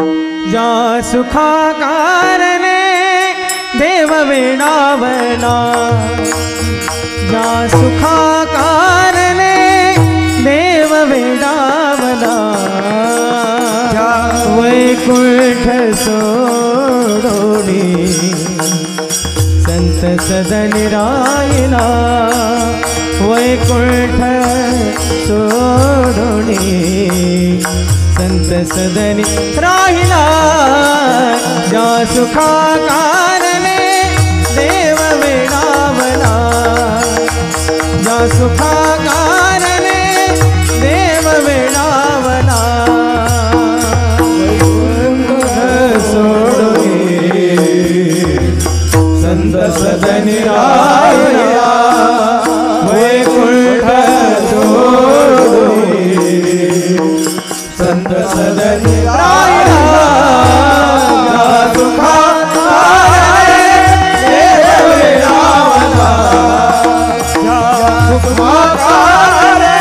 ज्या सुखा कारणे देव वेडावला, ज्या सुखा कारणे देव वेडावला, वैकुंठ सोडोनी संत सदन राहिला, वैकुंठ सोडोनी संत सदन राहिला, ज्या सुखा कारणे देव वेडावला, ज्या सुखा कारणे देव वेडावला, संत सदन राहिला, वैकुंठ सोडोनी संत सदन राहिला, सुखा कारणे देव वेडावला, सुखा कारणे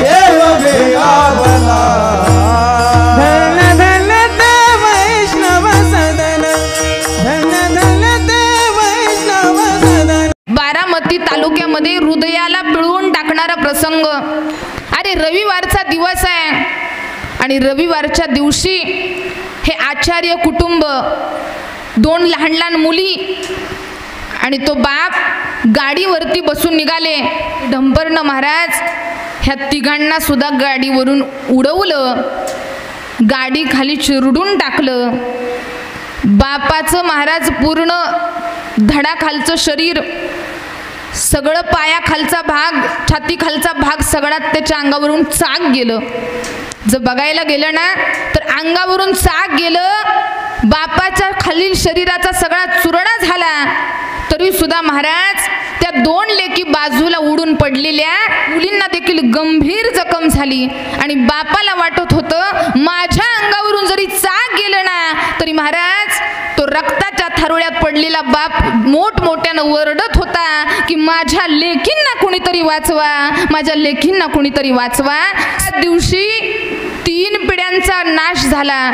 देव वेडावला, धन धन ते वैष्णव सदन, धन धन ते वैष्णव सदन. बारामती तालुक्यामध्ये हृदयाला पिळवून टाकणारा प्रसंग. अरे रविवारचा दिवस आहे आणि रविवारच्या दिवशी हे आचार्य कुटुंब, 2 लहान लहान मुली आणि तो बाप गाडीवरती बसून निघाले. ढंबरनं महाराज ह्या तिघांना सुद्धा गाडीवरून उडवलं, गाडी खाली चिरडून टाकलं. बापाचं महाराज पूर्ण धडाखालचं शरीर, सगळं पायाखालचा भाग, छातीखालचा भाग सगळा त्याच्या अंगावरून चाक गेलं. जर बघायला गेलं ना तर अंगावरून चाक गेलं, बापाच्या खालील शरीराचा सगळा चुरडा झाला. तरी सुद्धा महाराज त्या 2 लेकी बाजूला उडून पडलेल्या मुलींना देखील गंभीर जखम झाली आणि बापाला वाटत होतं माझ्या अंगावरून जरी चाक गेलं ना तरी महाराज तो रक्ताच्या थारोळ्यात पडलेला बाप मोठमोठ्यानं ओरडत होता की माझ्या लेकींना कोणीतरी वाचवा, माझ्या लेकींना कोणीतरी वाचवा. त्या दिवशी 3 पिढ्यांचा नाश झाला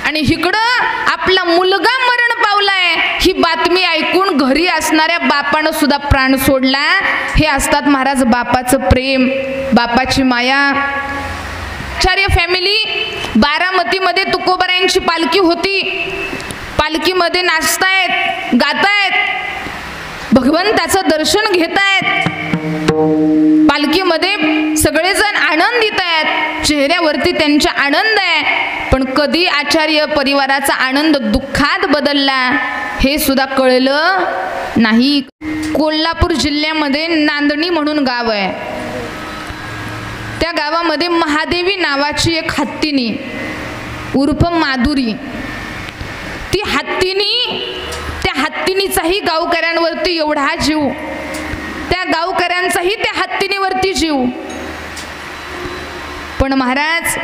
आणि इकडं आपला मुलगा मरण पावलाय ही बातमी ऐकून घरी असणाऱ्या बापानं सुद्धा प्राण सोडला. हे असतात महाराज बापाचं प्रेम, बापाची माया. आचार्य फॅमिली बारामतीमध्ये तुकोबारायांची पालखी होती. पालखीमध्ये नाचतायत, गातायत, भगवंताचं दर्शन घेतायत. पालखीमध्ये सगळेजण आनंदित आहेत, चेहऱ्यावरती त्यांचा आनंद आहे. पण कधी आचार्य परिवाराचा आनंद दुःखात बदलला हे सुद्धा कळलं नाही. कोल्हापूर जिल्ह्यामध्ये नांदणी म्हणून गाव आहे. त्या गावामध्ये महादेवी नावाची एक हत्तीनी उर्फ माधुरी, ती हत्तीनी, त्या हत्तीनीचाही गावकऱ्यांवरती एवढा जीव, त्या गावकऱ्यांचाही त्या हत्तीनीवरती जीव. पण महाराज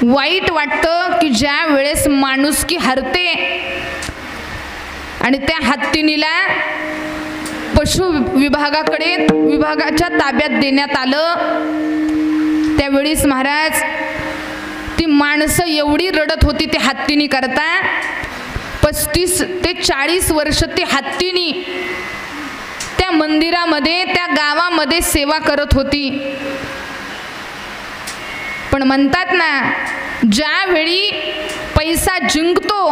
वाईट वाटतं की ज्या वेळेस माणुसकी हरते आणि त्या हत्तीनीला पशु विभागाच्या ताब्यात देण्यात आलं, त्यावेळेस महाराज ती माणसं एवढी रडत होती ते हत्तीनी करता. 35 ते 40 वर्ष ती हत्तीनी त्या मंदिरामध्ये, त्या गावामध्ये सेवा करत होती. पण म्हणतात ना, ज्यावेळी पैसा जिंकतो,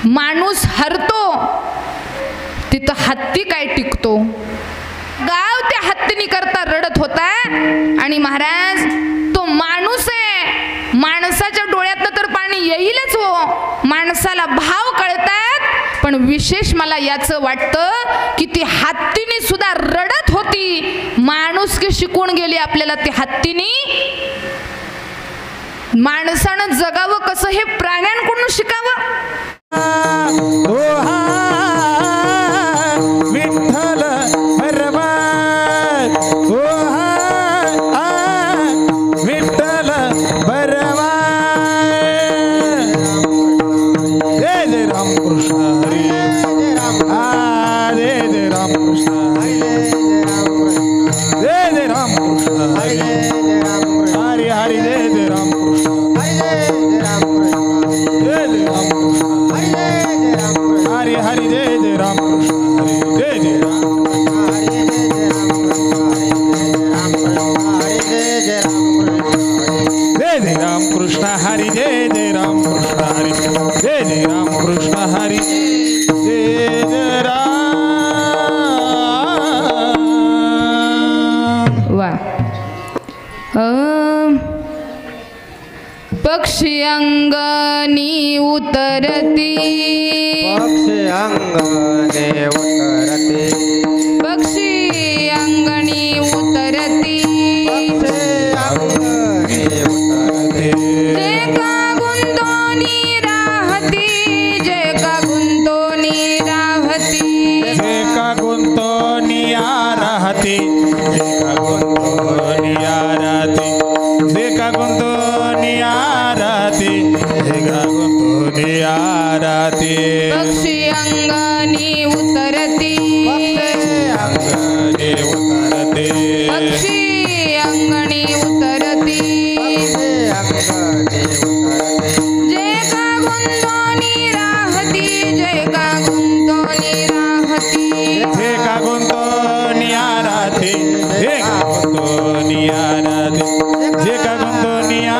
माणूस हरतो, तिथं हत्ती काय टिकतो. गाव त्या हत्तीनी करता रडत होता आणि महाराज तो माणूस आहे, माणसाच्या डोळ्यातनं तर पाणी येईलच हो, माणसाला भाव कळतात. पण विशेष मला याचं वाटतं की ती हत्तीनी सुद्धा रडत होती. माणुसकी शिकून गेली आपल्याला ती हत्तीनी. माणसानं जगावं कसं हे प्राण्यांकडून शिकावं. विठ्ठल बरबाद, विठ्ठल बरबाद. जय जय रामकृष्ण हरी, जय जय रामकृष्ण हरी, जय जय रामकृष्ण हरी, हरी हरी जय जय रामकृष्ण. हरी जय जय राम कृष्ण हरी जय जय राम कृष्ण हरी जय जय राम वा पक्षी अंगणी उतरती पक्षी अंगणे उतरते पक्षी अंगणी उतरती अंगणे उतरते जे का गुंतोनी राहती जे का गुंतोनी राहती जे का गुंतोनिया राहती जे का गुंतोनिया राहती जे का गुंतोनिया राहती जे का गुंतोनिया राहती पक्षी अंगणी उतरती अंगणे उतरते पक्षी अंगणी उतरती अंगणे उतरते जे का गुंतोनी राहती जे का गुंतोनी राहती जे का गुंतोनिया राहती जे का गुंतोनिया राहती जे का गुंतोनिया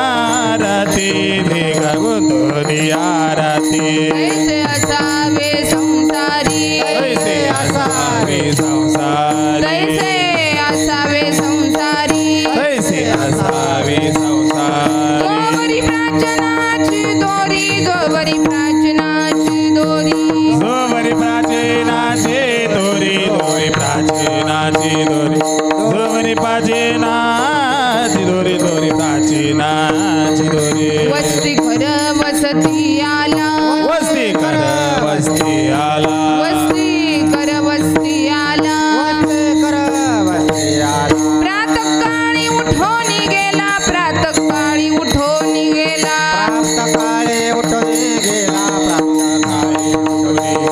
राहती जे का गुंतोनिया राहती कैसे असावे संसारी कैसे असावे संसारी कैसे असावे संसारी कैसे असावे संसारी जोवरी प्राचनाची दोरी जोवरी प्राचनाची दोरी जोवरी प्राचीनाची दोरी दोरी प्राचीनाची दोरी जोवरी प्राचीनाची दोरी दोरी प्राचीनाची दोरी वस्ती घर वसती आला वस्ती कर वस्ती आला वस्ती कर वस्ती आला प्रातःकाळी उठोनी गेला प्रातःकाळी उठोनी गेला काळे उठून गेला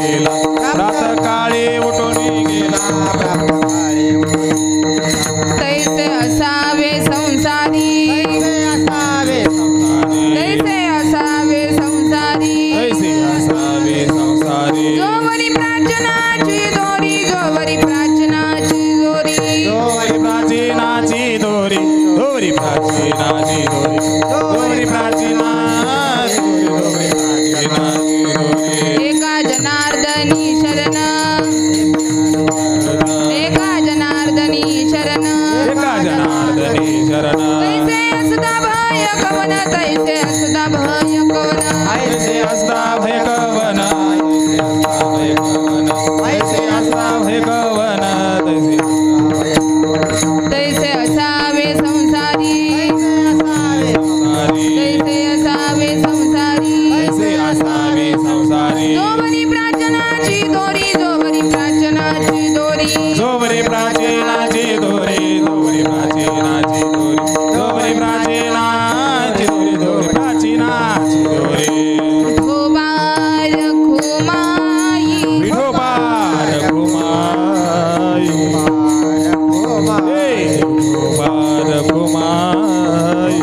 गेला प्रातःकाळी उठून गेला काळे तैसे असावे संसारी असावे तैसे असावे संसारी कैसे असावे संसारी जोवरी प्राचनाची दोरी जोवरी प्राचनाची दोरी दोरी प्राचीनाची दोरी दोरी प्राचीनाची दोरी दोरी प्राचीनाची दोरी दोरी प्राचीनाची दोरी एका जनार्दनी शरण एका जनार्दनी शरण एका जनार्दनी शरण तैसे असदा भय कवन तैसे असदा भय कवन ऐसे असता भय कवन ऐसे असता भय कवन तैसे असावे संसारी तैसे असावे संसारी ऐसे असावे संसारी जोवरी प्राचनाची दोरी जोवरी प्राचनाची दोरी जोवरी प्राचीनाची दोरी दोरी प्राचीनाची दोरी दोरी प्राचीनाची दोरी दोरी प्राचीनाची दोरी विठोबार खुमाई विठोबा रघुमाई विठोबा रघुमाई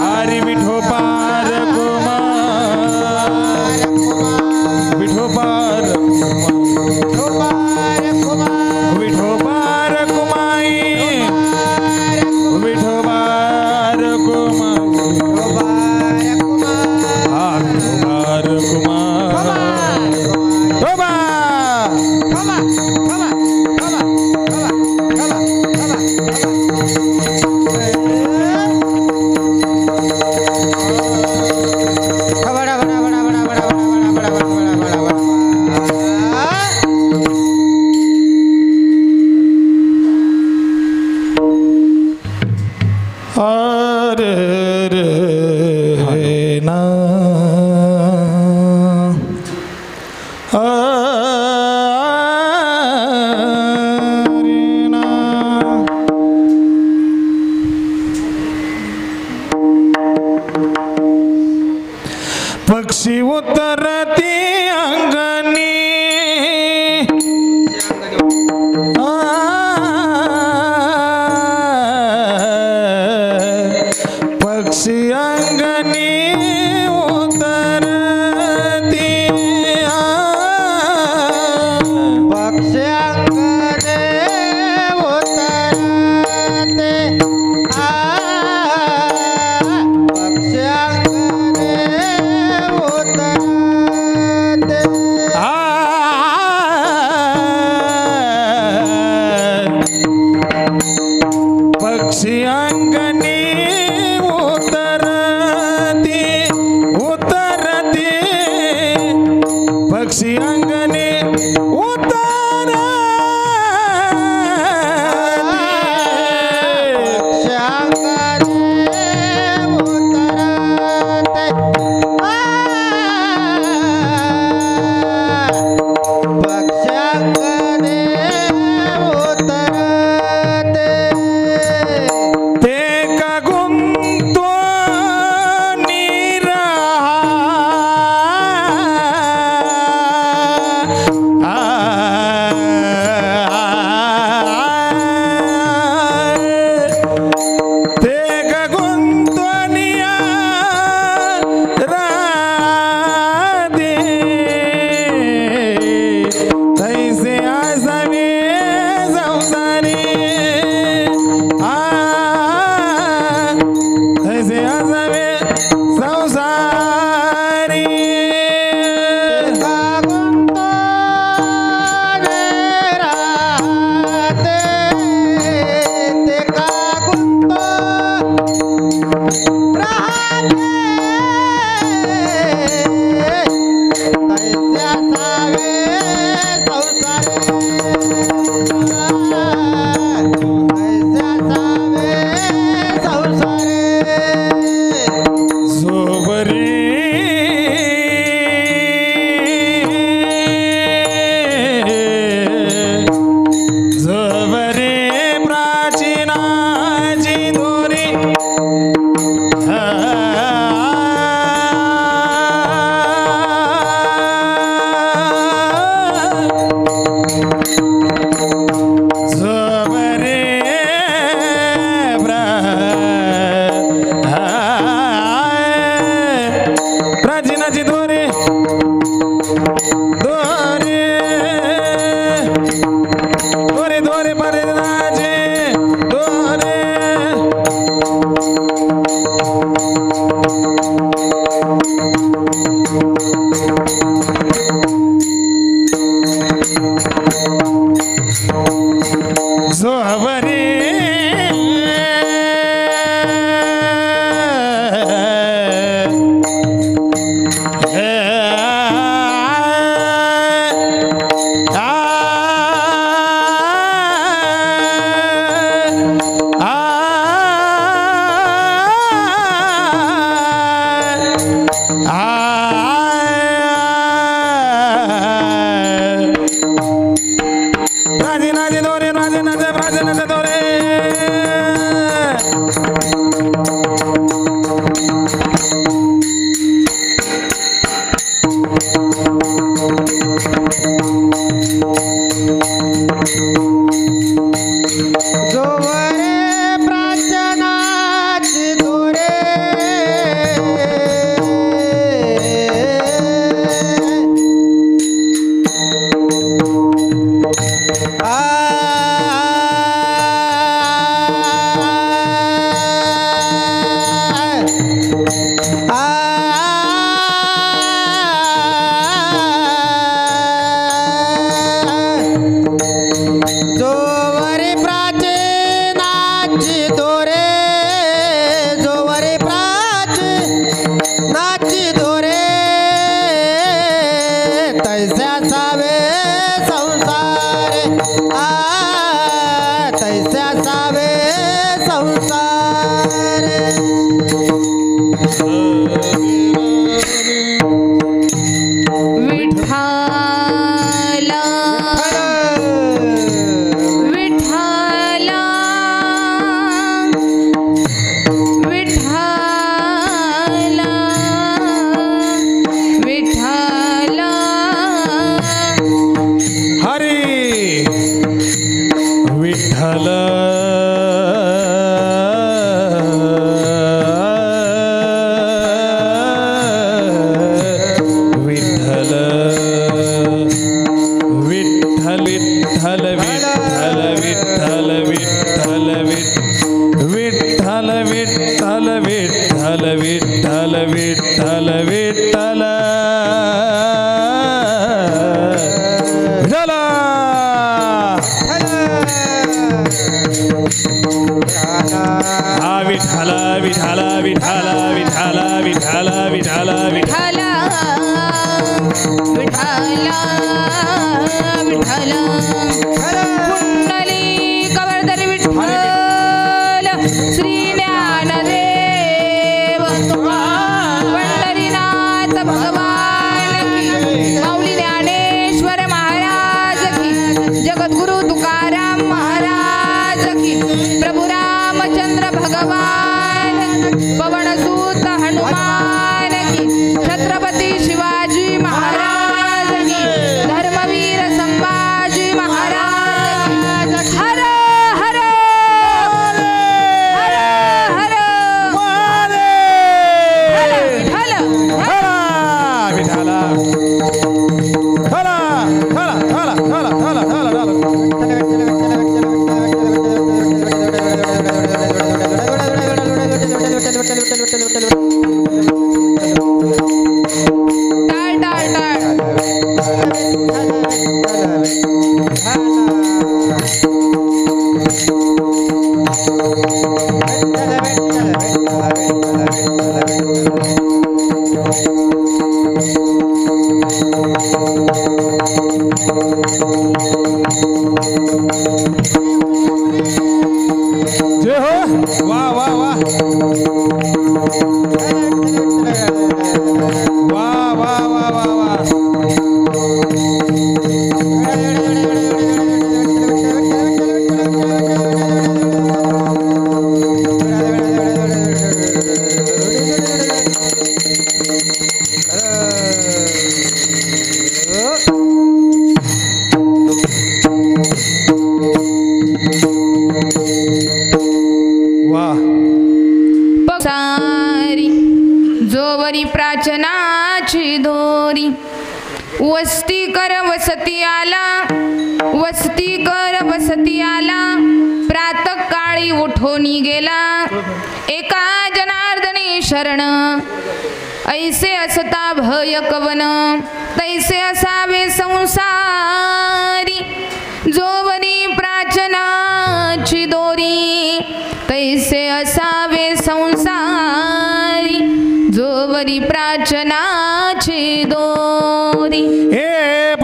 हरी विठोबा रघुमाई विठोबा रघुमाई विठोबा रघुमाई विठोबा रघुमाई हा विठोबा रघुमाई विठोबा अरे रे ना अरे ना पक्षी उतरती अंगणी पक्षी अंगणी उतरती पक्षांगणे उतरते जय हो वा वा वा जोवरी प्राचनाची दोरी वस्ती कर वसती आला प्रातःकाळी उठोनी गेला एका जनार्दनी शरण ऐसे असता भय कवन तैसे असावे संसारी जोवरी प्राचनाची दोरी तैसे असावे संसारी जोवरी प्राचनाची दोरी हे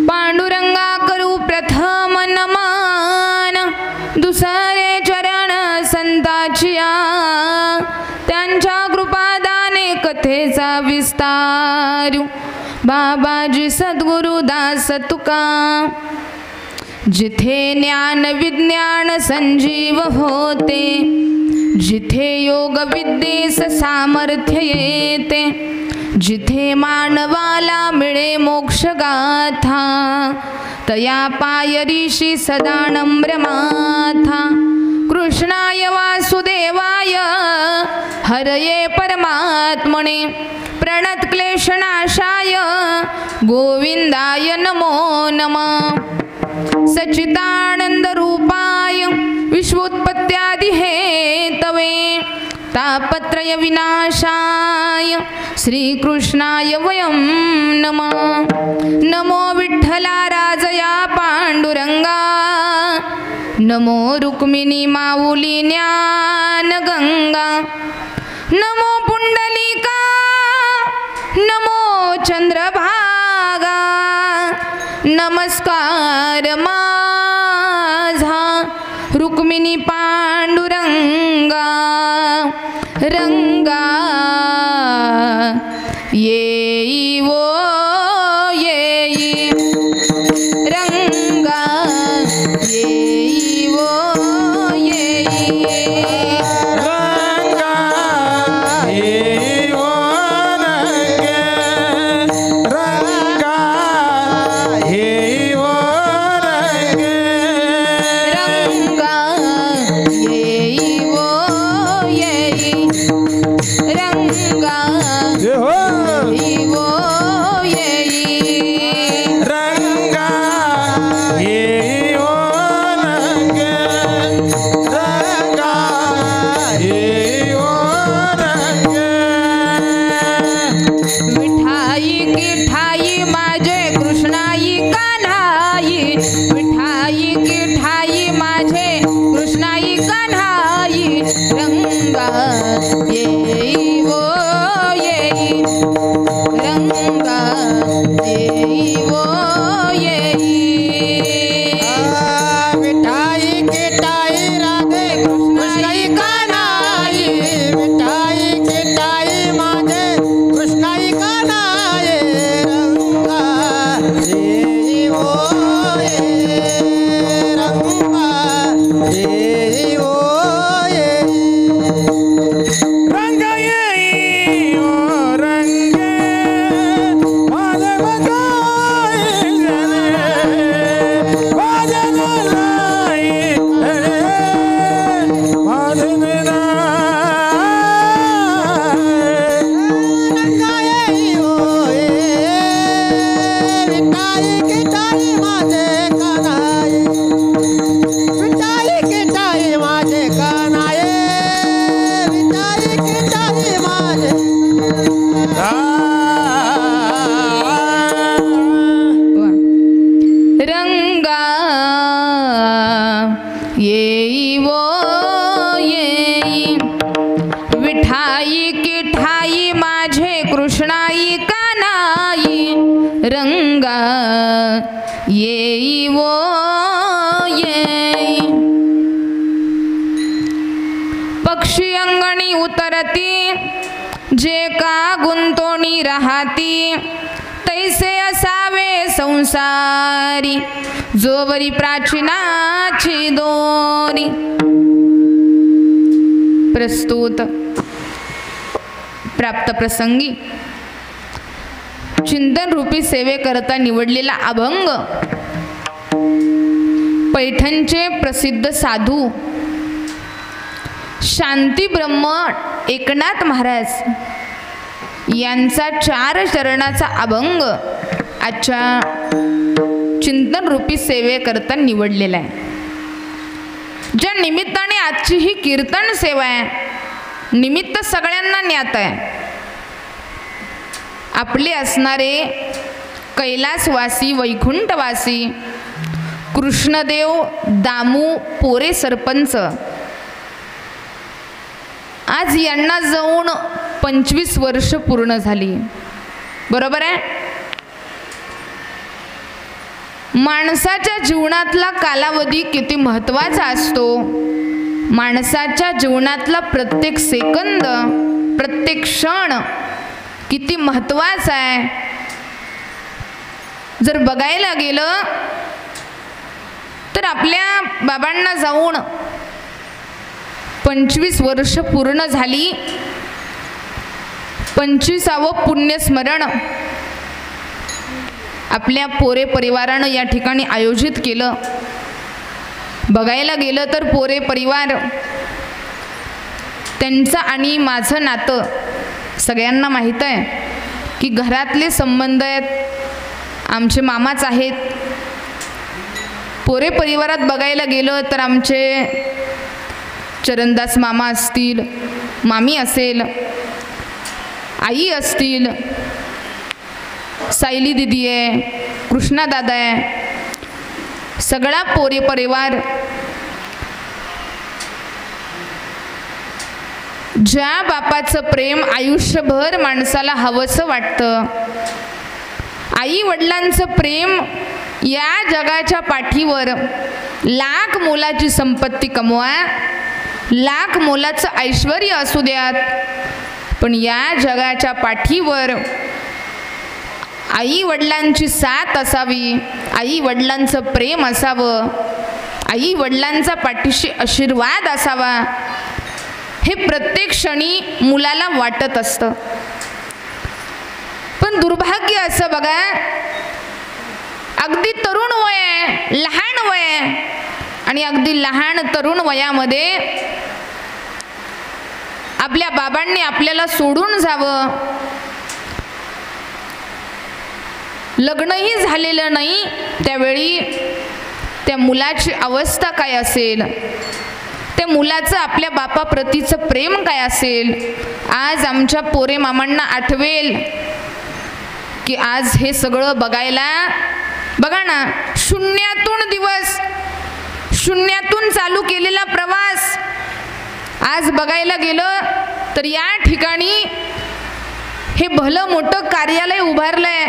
पांडुरंग करू प्रथम नमन दुसरे चरण संतजिया विस्तारू बाबाजी सद्गुरु दास तुका जिथे ज्ञान विज्ञान संजीव होते जिथे योग विद्येस सामर्थ्य येते जिथे मानवाला मिळे मोक्ष गाथा तया पायरीशी सदा नम्र माथा कृष्णाय वासुदेवाय हरये परमात्मने प्रणत क्लेशनाशाय गोविंदाय नमो नमः सच्चिदानंद रूपाय विश्वोत्पत्त्यादि हेतवे तापत्रय विनाशाय श्रीकृष्णाय वयं नमः नमो विठ्ठला राजया पांडुरंगा नमो रुक्मिणी माऊली ज्ञान गंगा नमो पुंडलिका नमो चंद्रभागा नमस्कार माझा रुक्मिणी पांडुरंगा रंगा येई वो येई रंगा येई वो येई रंगा येई वो रंगे रंगा येई वो रंगे रंगा येई वो येई रंगा जय हो येई माझे कृष्णाई कानाई रंगा येई वो येई पक्षी अंगणी उतरती जे का गुंतोणी राहती तैसे असावे संसारी जोवरी प्राचीनाची दोरी. प्रस्तुत प्राप्त प्रसंगी चिंतन रूपी सेवेकरता निवडलेला अभंग पैठणचे प्रसिद्ध साधू शांती ब्रह्म एकनाथ महाराज यांचा 4 चरणाचा अभंग आजच्या चिंतन रूपी सेवेकरता निवडलेला आहे. ज्या निमित्ताने आजची ही कीर्तन सेवा आहे निमित्त सगळ्यांना ज्ञात आहे. आपले असणारे कैलासवासी वैकुंठवासी कृष्णदेव दामू पोरे सरपंच आज यांना जाऊन 25 वर्ष पूर्ण झाली. बरोबर आहे. माणसाच्या जीवनातला कालावधी किती महत्त्वाचा असतो. माणसाच्या जीवनातला प्रत्येक सेकंद प्रत्येक क्षण किती महत्त्वाचा आहे. जर बघायला गेलं तर आपल्या बाबांना जाऊन 25 वर्ष पूर्ण झाली. 25वे पुण्यस्मरण आपल्या पोरे परिवारानं या ठिकाणी आयोजित केलं. बघायला गेलं तर पोरे परिवार त्यांचं आणि माझं नातं सगळ्यांना माहीत आहे की घरातले संबंध आहेत आमचे मामाच आहेत. पोरे परिवारात बघायला गेलं तर आमचे चरणदास मामा असतील, मामी असेल, आई असतील, सायली दिदी आहे, कृष्णा दादा आहे, सगळा पोरे परिवार ज्या बापाचं प्रेम आयुष्यभर माणसाला हवंसं वाटतं. आई वडिलांचं प्रेम या जगाच्या पाठीवर लाख मोलाची संपत्ती कमवा, लाख मोलाचं ऐश्वर्य असू द्यात, पण या जगाच्या पाठीवर आई वडिलांची साथ असावी, आई वडिलांचं प्रेम असावं, आई वडिलांचा पाठीशी आशीर्वाद असावा, हे प्रत्येक क्षणी मुलाला वाटत असतं. पण दुर्भाग्य असं बघा, अगदी तरुण वय आहे, लहान वय आहे आणि अगदी लहान तरुण वयामध्ये आपल्या बाबांनी आपल्याला सोडून जावं, लग्नही झालेलं नाही, त्यावेळी त्या मुलाची अवस्था काय असेल, त्या मुलाचं आपल्या बापाप्रतीचं प्रेम काय असेल. आज आमच्या पोरे मामांना आठवेल की आज हे सगळं बघायला बघा ना, शून्यातून चालू केलेला प्रवास आज बघायला गेलं तर या ठिकाणी हे भलं मोठं कार्यालय उभारलंय,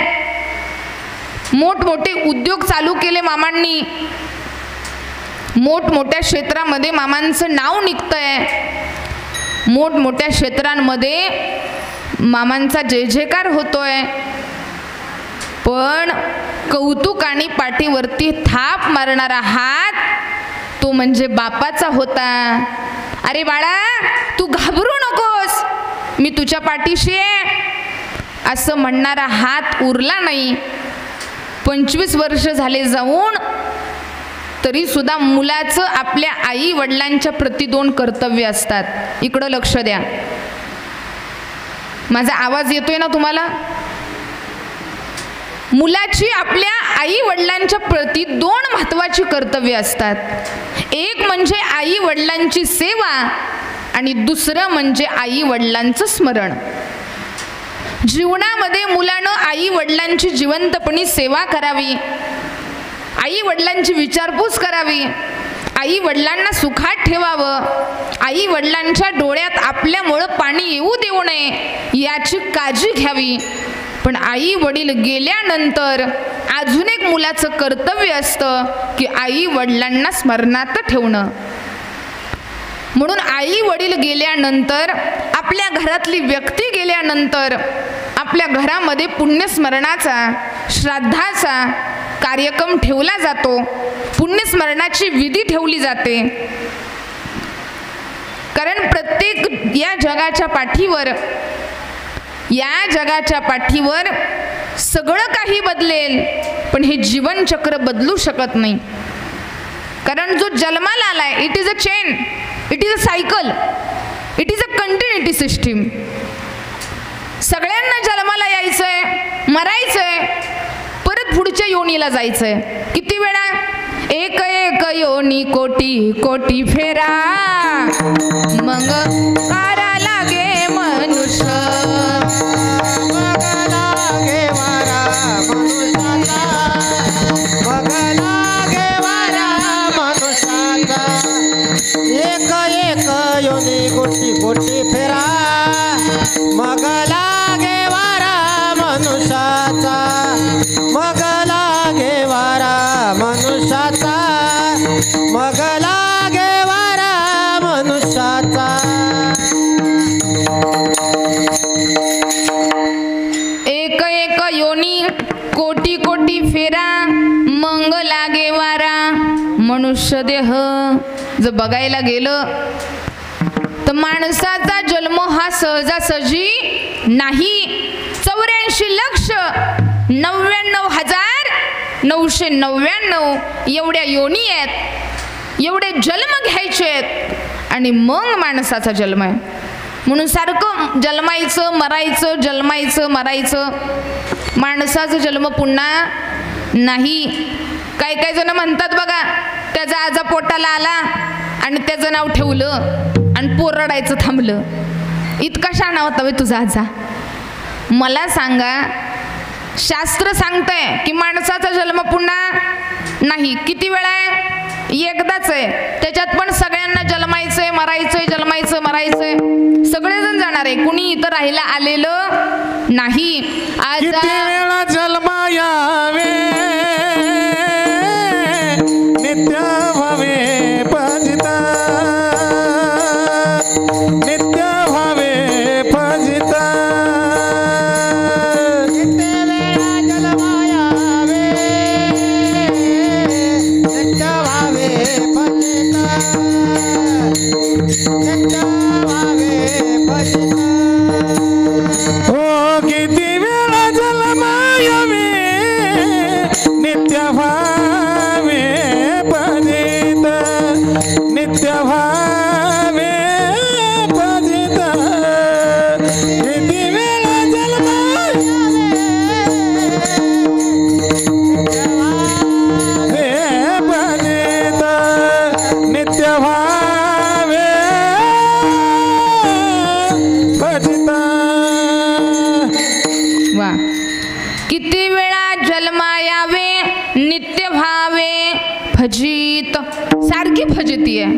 मोठमोठे उद्योग चालू केले मामांनी, मोठमोठ्या क्षेत्रामध्ये मामांचं नाव निघतंय, मोठमोठ्या क्षेत्रांमध्ये मामांचा जय जयकार होतोय. पण कौतुक आणि पाठीवरती थाप मारणारा हात तो म्हणजे बापाचा होता. अरे बाळा, तू घाबरू नकोस, मी तुझ्या पाठीशी आहे असं म्हणणारा हात उरला नाही. 25 वर्ष झाले जाऊन तरी सुद्धा मुलाचं आपल्या आई वडिलांच्या प्रती 2 कर्तव्य असतात. इकडं लक्ष द्या. माझा आवाज येतोय ना तुम्हाला? मुलाची आपल्या आई वडिलांच्या प्रती 2 महत्त्वाची कर्तव्य असतात. एक म्हणजे आई वडिलांची सेवा आणि दुसरं म्हणजे आई वडिलांचं स्मरण. जीवनामध्ये मुलानं आई वडिलांची जिवंतपणी सेवा करावी, आई वडिलांची विचारपूस करावी, आई वडिलांना सुखात ठेवावं, आई वडिलांच्या डोळ्यात आपल्यामुळं पाणी येऊ देऊ नये याची काळजी घ्यावी. पण आई वडील गेल्यानंतर अजून एक मुलाचं कर्तव्य असतं की आई वडिलांना स्मरणात ठेवणं. म्हणून आई वडील गेल्यानंतर, आपल्या घरातली व्यक्ती गेल्यानंतर आपल्या घरामध्ये पुण्यस्मरणाचा, श्राद्धाचा कार्यक्रम ठेवला जातो. पुण्यस्मरणाची विधी ठेवली जाते. कारण प्रत्येक या जगाच्या पाठीवर सगळं काही बदलेल, पण हे जीवनचक्र बदलू शकत नाही. कारण जो जन्माला आलाय, it is a chain, it is a cycle, it is a continuity system. सगळ्यांना जन्माला यायचंय, मरायचंय, परत पुढच्या योनीला जायचंय. किती वेळा? एक एक योनी कोटी कोटी फेरा, मग कारा लागे मनुष्य. मग लागे वारा मनुष्याचा, मग लागे वारा मनुष्याचा. एक एक योनी कोटी कोटी फेरा, मग लागे वारा मनुष्याचा, मग लागे वारा मनुष्याचा, मग लागे वारा मनुष्याचा. एक एक योनी कोटी कोटी फेरा, मग लागे वारा मनुष्य देह. जर बघायला गेलं तर माणसाचा जन्म हा सहजासहजी नाही. 84,99,999 एवढ्या योनी आहेत, एवढे जन्म घ्यायचे आहेत आणि मग माणसाचा जन्म आहे. म्हणून सारखं जन्मायचं मरायचं, जन्मायचं मरायचं. माणसाचा जन्म पुन्हा नाही. काही काही जण म्हणतात बघा, त्याचा आजा पोटाला आला आणि त्याचं नाव ठेवलं आणि पोर रडायचं थांबलं. इतका शहाणा होता बे तुझा आजा. मला सांगा, शास्त्र सांगतंय की माणसाचा जन्म पुन्हा नाही. किती वेळा आहे? एकदाच आहे. त्याच्यात पण सगळ्यांना जन्मायचंय, मरायचंय, जन्मायचं, मरायचंय. सगळेजण जाणार आहे, कुणी इथं राहायला आलेलं नाही. किती वेळा जन्मा यावे, नित्य भावे भजिता, नित्य भावे भजिता. किती वेळा जन्मायावे, नित्य भावे भजिता, नित्य भावे भजिता. हो किती वेळा जन्मा यावे, नित्य भावे भजिता, नित्य भावे भजिता. किती वेळा जन्मा वे भजिता, नित्य भावे भजिता. वा, किती वेळा जन्मा यावे, नित्य भावे भजित. सारखी फजिती आहे.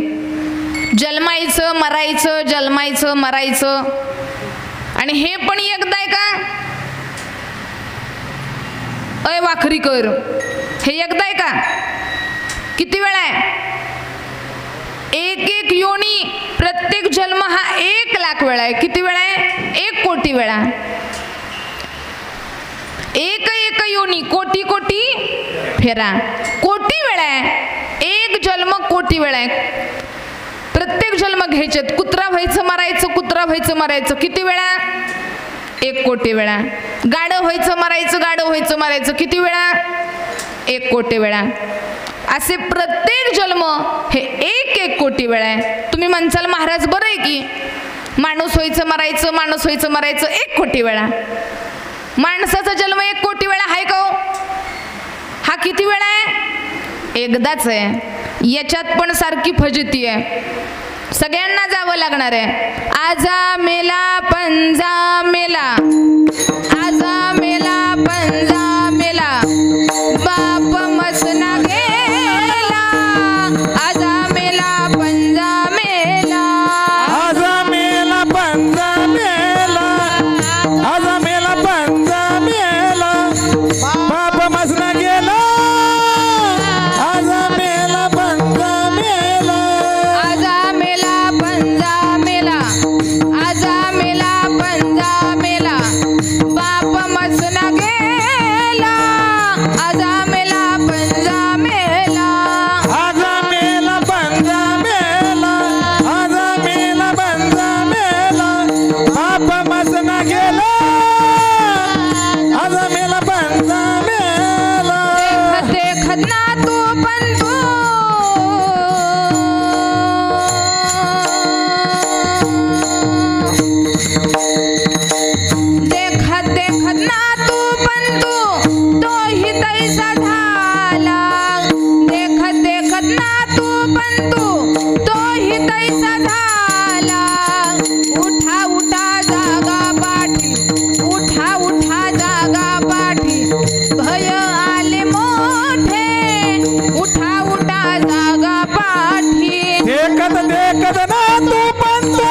जन्मायचं मरायचं, जन्मायचं मरायचं. आणि हे पण एकदा आहे का? अय वाखरीकर, हे एकदा आहे का? किती वेळा आहे? एक एक योनी, प्रत्येक जन्म हा 1,00,000 वेळा आहे. किती वेळा आहे? 1 कोटी वेळा. एक एक योनी कोटी कोटी फेरा, कोटी वेळा आहे. एक जन्म कोटी वेळा आहे. प्रत्येक जन्म घ्यायचे. कुत्रा व्हायचं मरायचं, कुत्रा व्हायचं मरायचं. किती वेळा? 1 कोटी वेळा. गाढव व्हायचं मरायचं, गाढव व्हायचं मरायचं. किती वेळा? 1 कोटी वेळा. असे प्रत्येक जन्म हे 1 कोटी वेळा आहे. तुम्ही म्हणसाल महाराज बरं आहे की माणूस व्हायचं मरायचं, माणूस व्हायचं मरायचं 1 कोटी वेळा. माणसाचा जन्म 1 कोटी वेळा आहे का? हा किती वेळा आहे? एकदाच आहे. याच्यात पण सारखी फजिती आहे. सगळ्यांना जावं लागणार आहे. आजा मेला पंजा मेला, आजा मेला पंजा मेला, बाप मसना गेला, आजा मेला आज मेला पंजा मेला देखत ना तू पण तू देखत ना तू पण तू तोही तैसा झाला देखत ना तू पण तू तोही तैसा झाला उठा उठा जागा पाठी उठा उठा जागा पाठी भय आले मोठे उठा उठा जागा पाठी देखत ना तू पण तू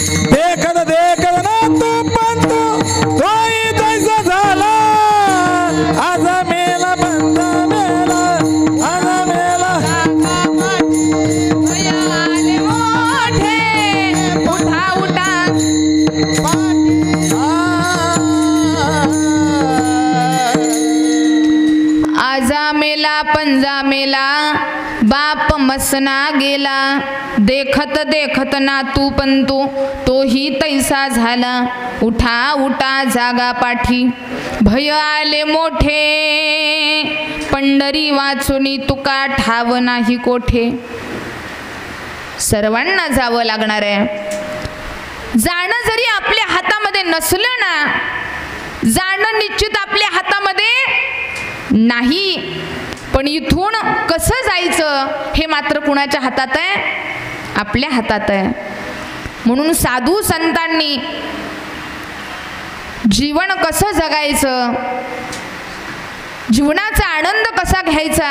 देखत ना तू पण तू तोही तैसा झाला आज मेला पंजा मेला आज मेला भय आले मोठे उठा उठा आजा मेला पंजा मेला बाप मसना गेला देखत ना तू पण तोही तैसा झाला उठा उठा जागा पाठी भय आले मोठे पंढरी वाचुनी तुका ठाव नाही कोठे सर्वांना जावं लागणार आहे जाणं जरी आपल्या हातामध्ये नसलं ना जाणं निश्चित आपल्या हातामध्ये नाही पण इथून कसं जायचं हे मात्र कुणाच्या हातात आहे आपल्या हातात आहे म्हणून साधू संतांनी जीवन कसं जगायचं जीवनाचा आनंद कसा घ्यायचा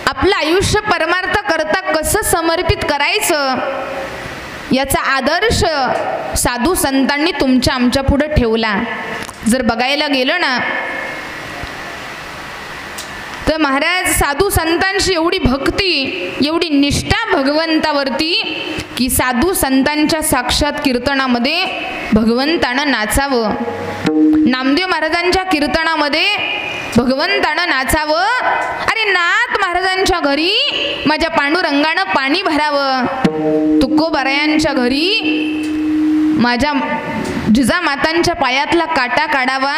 आपलं आयुष्य परमार्थ करता कसं समर्पित करायचं याचा आदर्श साधू संतांनी तुमच्या आमच्या पुढे ठेवला जर बघायला गेलं ना तर महाराज साधू संतांची एवढी भक्ती एवढी निष्ठा भगवंतावरती की साधू संतांच्या साक्षात कीर्तनामध्ये भगवंतानं नाचावं नामदेव महाराजांच्या कीर्तनामध्ये भगवंतानं नाचावं अरे नाथ महाराजांच्या घरी माझ्या पांडुरंगानं पाणी भरावं तुकोबारायांच्या घरी माझ्या जिजामातांच्या पायातला काटा काढावा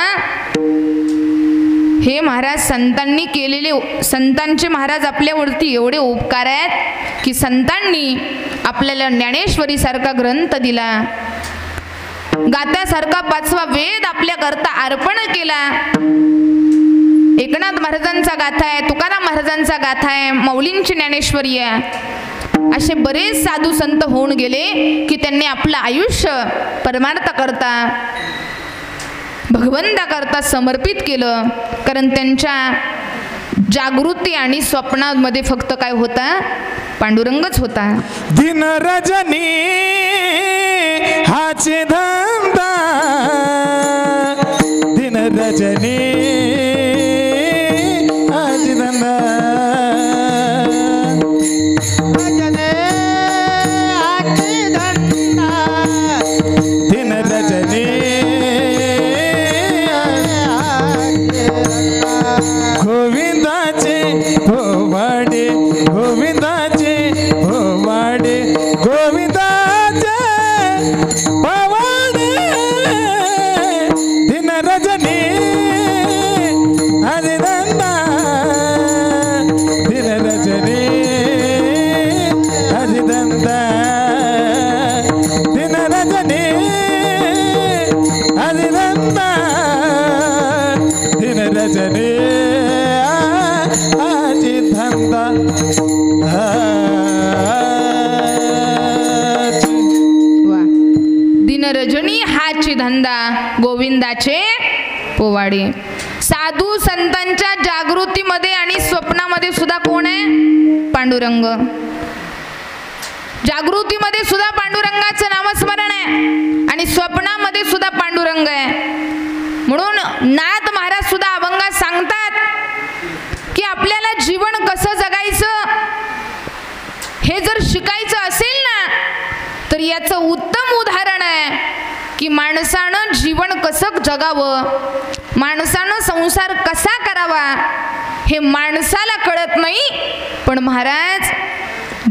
हे महाराज संतांनी केलेले संतांचे महाराज आपल्यावरती एवढे उपकार आहेत की संतांनी आपल्याला ज्ञानेश्वरी सारखा ग्रंथ दिला गात्यासारखा 5वा वेद आपल्याकरता अर्पण केला एकनाथ महाराजांचा गाथा आहे तुकाराम महाराजांचा गाथा आहे माऊलींची ज्ञानेश्वरी आहे असे बरेच साधू संत होऊन गेले की त्यांनी आपलं आयुष्य परमार्थ करता भगवंताकरता समर्पित केलं कारण त्यांच्या जागृती आणि स्वप्नामध्ये फक्त काय होता पांडुरंगच होता दिन रजनी हाचे धंदा दिन रजनी हाचे धंदा भजने आची धंदा दिन रजनी गोविंदाचे पोवाडे गोविंदाचे पोवाडे गोविंदाचे पोवाडे दिन रजनी हरि धंदा दिन रजनी हरि धंदा दिन रजनी हरि धंदा दिन रजनी रजनी हाची धंदा गोविंदाचे पोवाडे साधू संतांच्या जागृतीमध्ये आणि स्वप्नामध्ये सुद्धा कोण आहे पांडुरंग जागृतीमध्ये सुद्धा पांडुरंगाचं नामस्मरण आहे आणि स्वप्नामध्ये सुद्धा पांडुरंग आहे म्हणून नाथ महाराज सुद्धा अभंगात सांगतात की आपल्याला जीवन कसं जगायचं हे जर शिकायचं असेल ना तर याचं उत्तम उदाहरण आहे की की माणसानं जीवन कसं जगावं, माणसानं संसार कसा करावा हे माणसाला कळत नाही. पण महाराज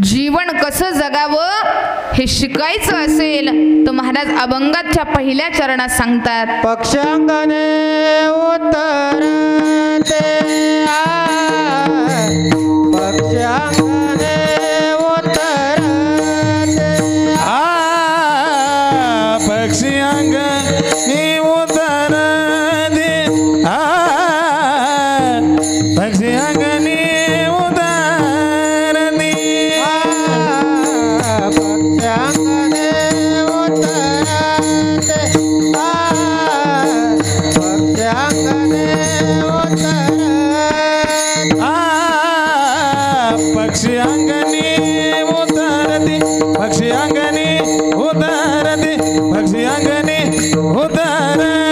जीवन कसं जगावं हे शिकायचं असेल तर महाराज अभंगाच्या पहिल्या चरणात सांगतात, पक्षांगणे उतरते पक्षांगणे उतरते पक्षी अंगणी उतरते पक्षी अंगणी उतरते पक्षांगणे उतरते पक्षांगणे उतरते पक्षी अंगणी उतरते पक्षी अंगणी उतरते पक्षी अंगणी उतरते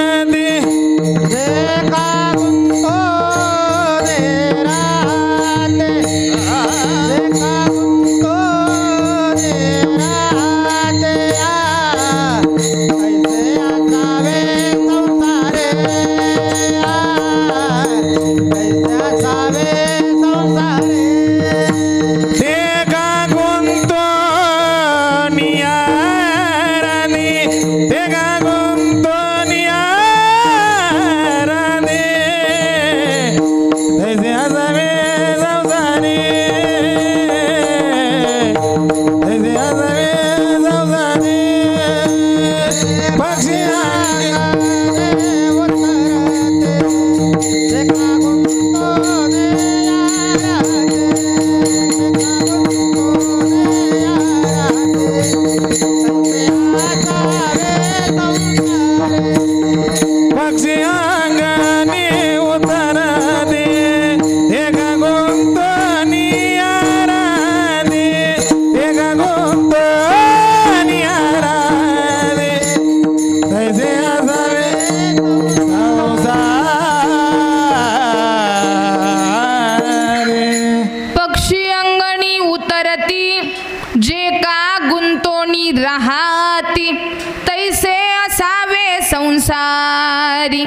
संसारी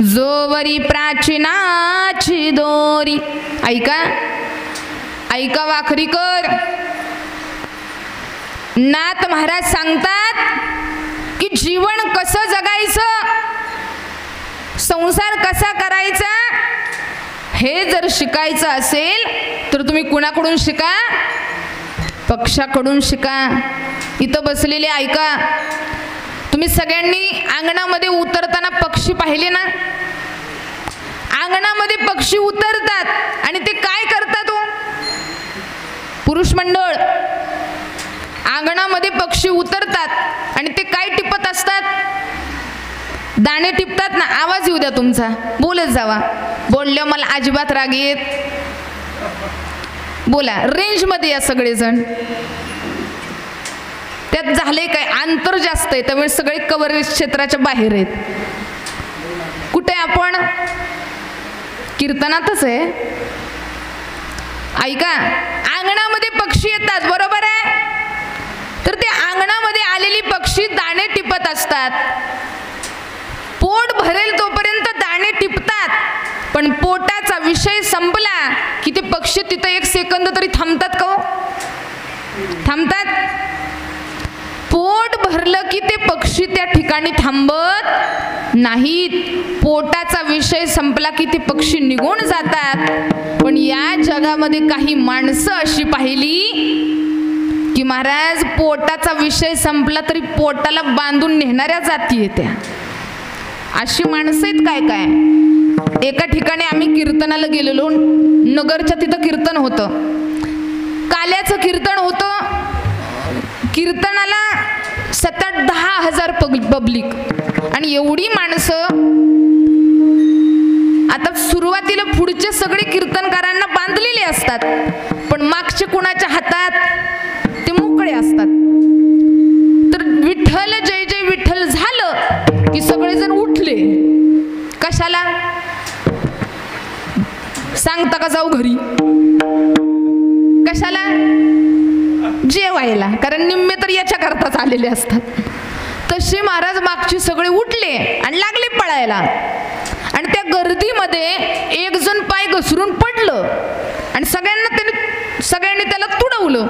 जोवरी प्राचीनाची दोरी. ऐका ऐका वाखरीकर, नाथ महाराज सांगतात की जीवन कसं जगायचं, संसार कसा करायचा हे जर शिकायचं असेल तर तुम्ही कुणाकडून शिका? पक्षाकडून शिका. इथं बसलेले ऐका, तुम्ही सगळ्यांनी अंगणामध्ये उतरताना पक्षी पाहिले ना? अंगणामध्ये पक्षी उतरतात आणि ते काय करतात? पुरुष मंडळ अंगणामध्ये पक्षी उतरतात आणि ते काय टिपत असतात? दाणे टिपतात ना. आवाज येऊ द्या तुमचा, बोलत जावा. बोलल्या मला अजिबात राग येत. बोला, रेंज मध्ये या सगळेजण. त्यात झाले काय, अंतर जास्त आहे त्यामुळे सगळे कव्हरेज क्षेत्राच्या बाहेर आहेत. कुठे आपण? कीर्तनातच आहे. ऐका, अंगणामध्ये पक्षी येतात, बरोबर आहे? तर ते अंगणामध्ये आलेली पक्षी दाणे टिपत असतात. पोट भरेल तोपर्यंत दाणे टिपतात, पण पोटाचा विषय संपला की ते पक्षी तिथं एक सेकंद तरी थांबतात का? थांबतात? पोट भरलं की ते पक्षी त्या ठिकाणी थांबत नाहीत. पोटाचा विषय संपला की ते पक्षी निघून जातात. पण या जगामध्ये काही माणसं अशी पाहिली की महाराज पोटाचा विषय संपला तरी पोटाला बांधून नेणाऱ्या जाती येत्या. अशी माणसं आहेत काय काय. एका ठिकाणी आम्ही कीर्तनाला गेलेलो, नगरच्या तिथं कीर्तन होतं, काल्याचं कीर्तन होतं. कीर्तनाला 7-10 पब्लिक आणि एवढी माणसं. आता सुरुवातीला पुढचे सगळे कीर्तनकारांना बांधलेले असतात, पण मागचे कुणाच्या हातात ते मोकळे असतात. तर विठ्ठल जय जय विठ्ठल झालं की सगळेजण उठले. कशाला सांगता का जाऊ घरी? कशाला? जेवायला. कारण निम्मे तर याच्या करताच आलेले असतात. तर तसे महाराज मागची सगळे उठले आणि लागले पळायला. आणि त्या गर्दीमध्ये एक जण पाय घसरून पडलं आणि सगळ्यांनी त्याला तुडवलं.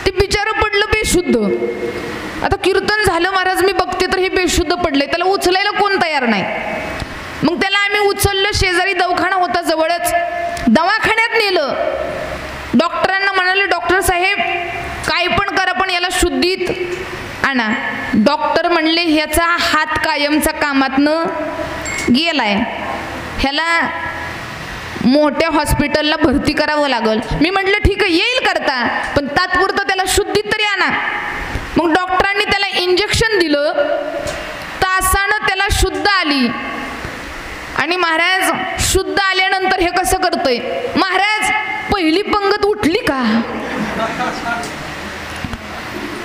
ते बिचारं पडलं बेशुद्ध. आता कीर्तन झालं महाराज, मी बघते तर हे बेशुद्ध पडले, त्याला उचलायला कोण तयार नाही. मग त्याला आम्ही उचललं, शेजारी दवाखाना होता जवळच, दवाखान्यात नेलं. डॉक्टरांना म्हणाले, डॉक्टर साहेब काय पण करा पण याला शुद्धीत आणा. डॉक्टर म्हणले ह्याचा हात कायमचा कामातनं गेलाय, ह्याला मोठ्या हॉस्पिटलला भरती करावं लागल. मी म्हटलं ठीक आहे येईल करता, पण तात्पुरतं त्याला शुद्धीत तरी आणा. मग डॉक्टरांनी त्याला इंजेक्शन दिलं, तासानं त्याला शुद्ध आली. आणि महाराज शुद्ध आल्यानंतर हे कसं करतोय, महाराज पहिली पंगत उठली का?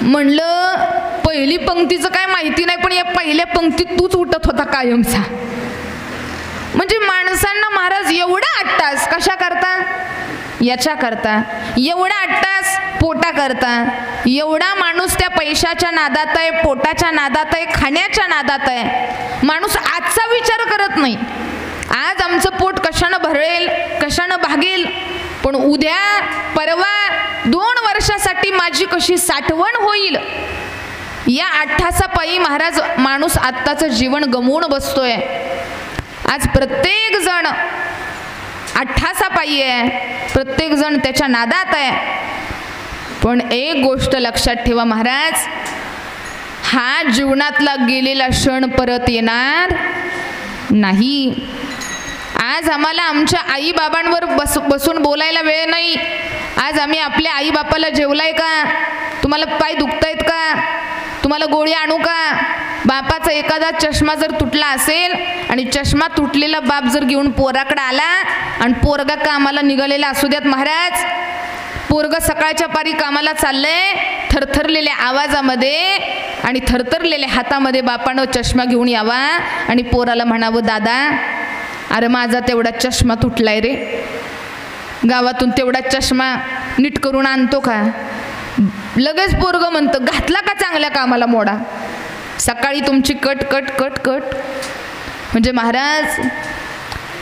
म्हणलं पहिली पंक्तीचं काय माहिती नाही, पण या पहिल्या पंक्तीत तूच उठत होता कायमचा. म्हणजे माणसांना महाराज एवढा 8 तास कशा करता, याच्या करता, एवढा 8 तास पोटा करता. एवढा माणूस त्या पैशाच्या नादात आहे, पोटाच्या नादात आहे, खाण्याच्या नादात आहे. माणूस आजचा विचार करत नाही, आज आमचं पोट कशानं भरेल, कशानं भागेल, पण उद्या परवा 2 वर्षासाठी माझी कशी साठवण होईल, या 8 तासापायी महाराज माणूस आत्ताचं जीवन गमवून बसतोय. आज प्रत्येक जण 8 तासापायी आहे, प्रत्येक जण त्याच्या नादात आहे. पण एक गोष्ट लक्षात ठेवा महाराज, हा जीवनातला गेलेला क्षण परत येणार नाही. आज आम्हाला आमच्या आई बाबांवर बसून बोलायला वेळ नाही. आज आम्ही आपल्या आई बापाला जेवलाय का, तुम्हाला पाय दुखतायत का, तुम्हाला गोळी आणू का? बापाचा एखादा चष्मा जर तुटला असेल आणि चष्मा तुटलेला बाप जर घेऊन पोराकडे आला आणि पोरगा कामाला निघालेला असू द्यात महाराज, पोरग सकाळच्या पारी कामाला चाललंय, थरथरलेल्या आवाजामध्ये आणि थरथरलेल्या हातामध्ये बापानं चष्मा घेऊन यावा आणि पोराला म्हणावं, दादा अरे माझा तेवढा चष्मा तुटलाय रे, गावातून तेवढा चष्मा नीट करून आणतो का? लगेच पोरग म्हणतं, घातला का चांगल्या कामाला मोडा, सकाळी तुमची कट कट कट कट. म्हणजे महाराज,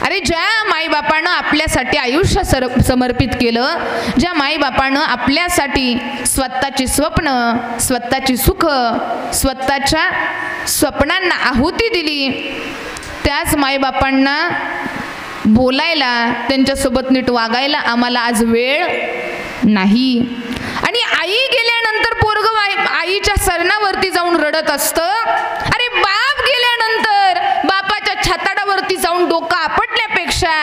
अरे ज्या माईबापानं आपल्यासाठी आयुष्य समर्पित केलं, ज्या माईबापानं आपल्यासाठी स्वतःची स्वप्न, स्वतःची सुख, स्वतःच्या स्वप्नांना आहुती दिली, त्याच माईबापांना बोलायला, त्यांच्यासोबत नीट वागायला आम्हाला आज वेळ नाही. आणि आई गेल्यानंतर पोरग आईच्या सरणावरती जाऊन रडत असतं. अरे बाप गेल्यानंतर बापाच्या छाताडावरती जाऊन डोकं आपटण्यापेक्षा,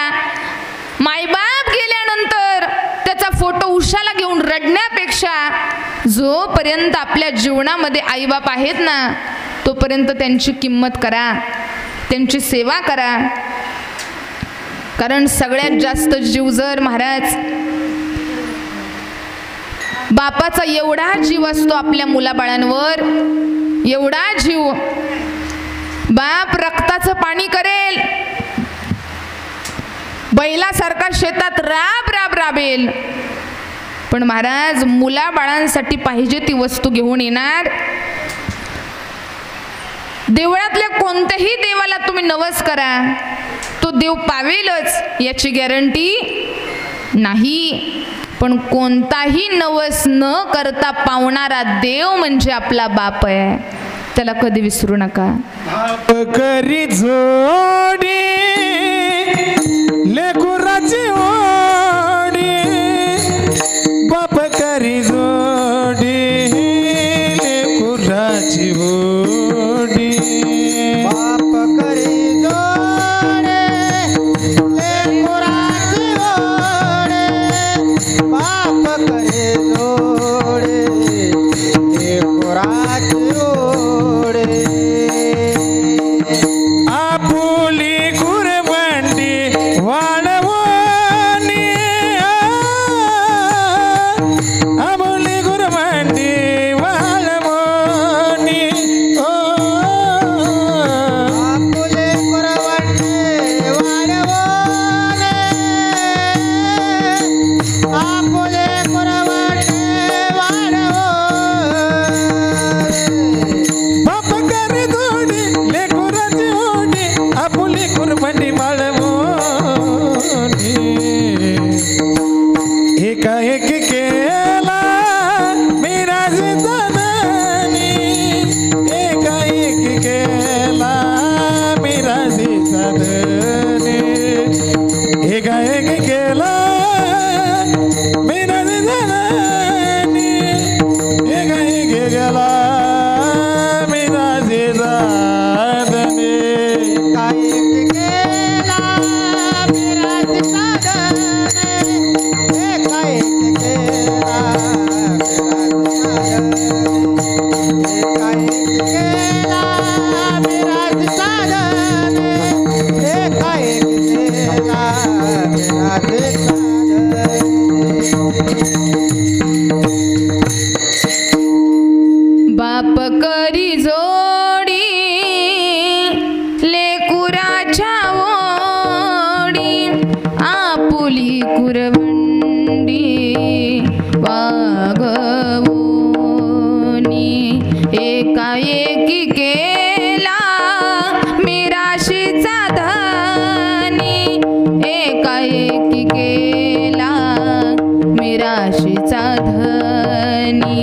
मायबाप गेल्यानंतर त्याचा फोटो उशाला घेऊन रडण्यापेक्षा, जोपर्यंत आपल्या जीवनामध्ये आईबाप आहेत ना, तोपर्यंत त्यांची किंमत करा, त्यांची सेवा करा. कारण सगळ्यात जास्त जीव जर महाराज बापाचा एवढा जीव असतो आपल्या मुलाबाळांवर, एवढा जीव, बाप रक्ताचं पाणी करेल, बैलासारखा शेतात राब राब राबेल, पण महाराज मुलाबाळांसाठी पाहिजे ती वस्तू घेऊन येणार. देवळातल्या कोणत्याही देवाला तुम्ही नवस करा, तो देव पावेलच याची गॅरंटी नाही. पण कोणताही नवस न करता पावणारा देव म्हणजे आपला बाप आहे, त्याला कधी विसरू नका. बाप करी जोडी लेकराची ओढी, बाप करी जोडी लेकराची ओढी, बाप करी जोडे लेकराची ओढे, बाप करे जोडे लेकराची ओढे. आपुली गुर आपुली कुरवंडी वागवोनी एकाएकी केला मिराशीचा धनी एकाएकी केला मिराशीचा धनी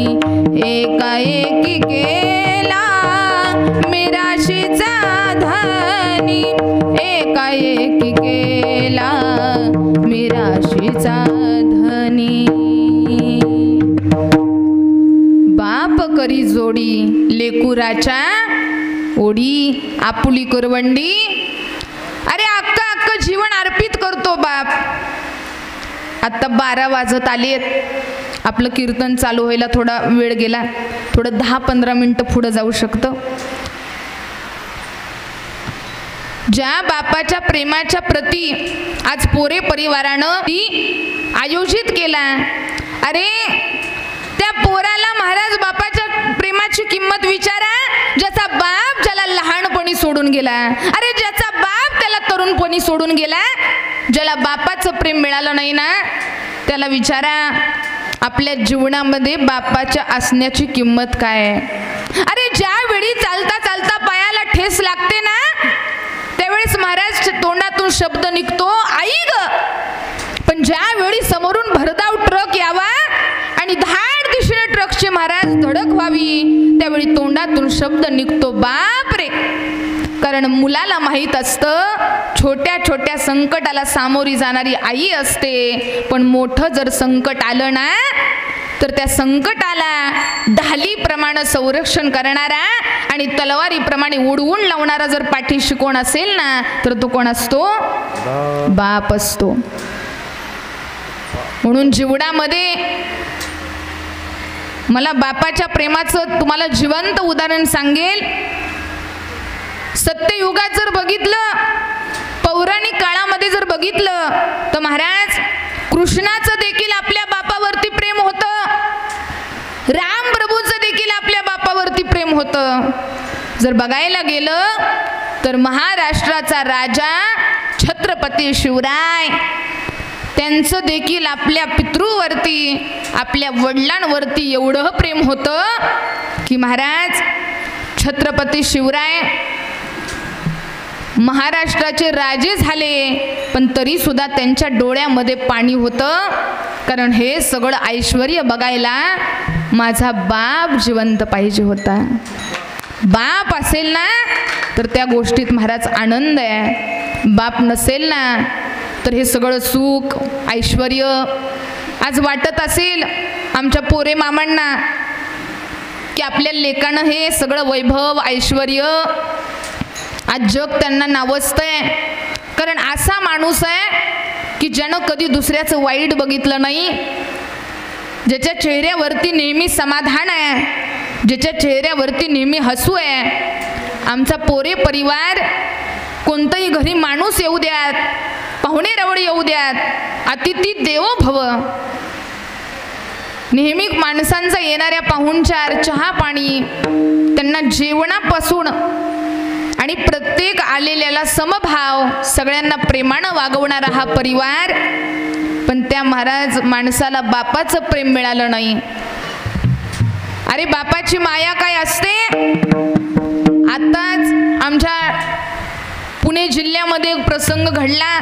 एकाएकी केला मिराशीचा धनी एकाएकी केला मिराशीचा धनी बाप करी जोडी लेकुराच्या ओढी आपुली करवंडी अरे अक्क जीवन अर्पित करतो बाप. आता 12 वाजत आलेत. आपलं कीर्तन चालू व्हायला थोडा वेळ गेला. थोडं 10-15 मिनिटं पुढं जाऊ शकतं. ज्या बापाच्या प्रेमाच्या प्रती आज पोरे परिवारानं ती आयोजित केला. अरे त्या पोराला महाराज बापाच्या प्रेमाची किंमत विचारा. ज्याचा बाप ज्याला लहानपणी सोडून गेला. अरे ज्याचा बाप त्याला तरुणपणी सोडून गेला. ज्याला बापाचं प्रेम मिळालं नाही ना त्याला विचारा आपल्या जीवनामध्ये बापाच्या असण्याची किंमत काय आहे. अरे ज्यावेळी चालता चालता पायाला ठेस लागते ना त्यावेळेस महाराज तोंडातून शब्द निघतो आई ग. पण ज्यावेळी समोरून भरधाव ट्रक यावा आणि धाड दिशेने ट्रकचे महाराज धडक व्हावी त्यावेळी तोंडातून शब्द निघतो बाप रे. कारण मुलाला माहीत असतं छोट्या छोट्या संकटाला सामोरी जाणारी आई असते. पण मोठं जर संकट आलं ना तर त्या संकटाला ढालीप्रमाणे संरक्षण करणारा आणि तलवारीप्रमाणे उडवून लावणारा जर पाठीशी कोण असेल ना तर तो कोण असतो. बाप असतो. म्हणून जीवनामध्ये मला बापाच्या प्रेमाचं तुम्हाला जिवंत उदाहरण सांगेल. सत्ययुगात जर बघितलं पौराणिक काळामध्ये जर बघितलं तर महाराज कृष्णाचं देखील आपल्या बापावरती प्रेम होतं. राम प्रभूचं देखील आपल्या बापावरती प्रेम होतं. जर बघायला गेलं तर महाराष्ट्राचा राजा छत्रपती शिवराय त्यांचं देखील आपल्या पितृवरती आपल्या वडिलांवरती एवढं प्रेम होतं की महाराज छत्रपती शिवराय महाराष्ट्राचे राजे झाले पण तरी सुद्धा त्यांच्या डोळ्यामध्ये पाणी होतं. कारण हे सगळं ऐश्वर्य बघायला माझा बाप जिवंत पाहिजे होता. बाप असेल ना तर त्या गोष्टीत महाराज आनंद आहे. बाप नसेल ना तर हे सगळं सुख ऐश्वर्य आज वाटत असेल आमच्या पोरे मामांना की आपल्या लेकानं हे सगळं वैभव ऐश्वर्य आज जग त्यांना नावजतंय. कारण असा माणूस आहे की ज्यानं कधी दुसऱ्याचं वाईट बघितलं नाही. ज्याच्या चेहऱ्यावरती नेहमी समाधान आहे. ज्याच्या चेहऱ्यावरती नेहमी हसू आहे. आमचा पोरे परिवार कोणतंही घरी माणूस येऊ द्यात पाहुणे रावळे येऊ द्यात अतिथी देवो भव. नेहमी माणसांचा येणाऱ्या पाहुणचार चहा पाणी त्यांना जेवणापासून आणि प्रत्येक आलेल्याला समभाव सगळ्यांना प्रेमानं वागवणारा हा परिवार. पण त्या महाराज माणसाला बापाचं प्रेम मिळालं नाही. अरे बापाची माया काय असते. आताच आमच्या पुणे जिल्ह्यामध्ये एक प्रसंग घडला.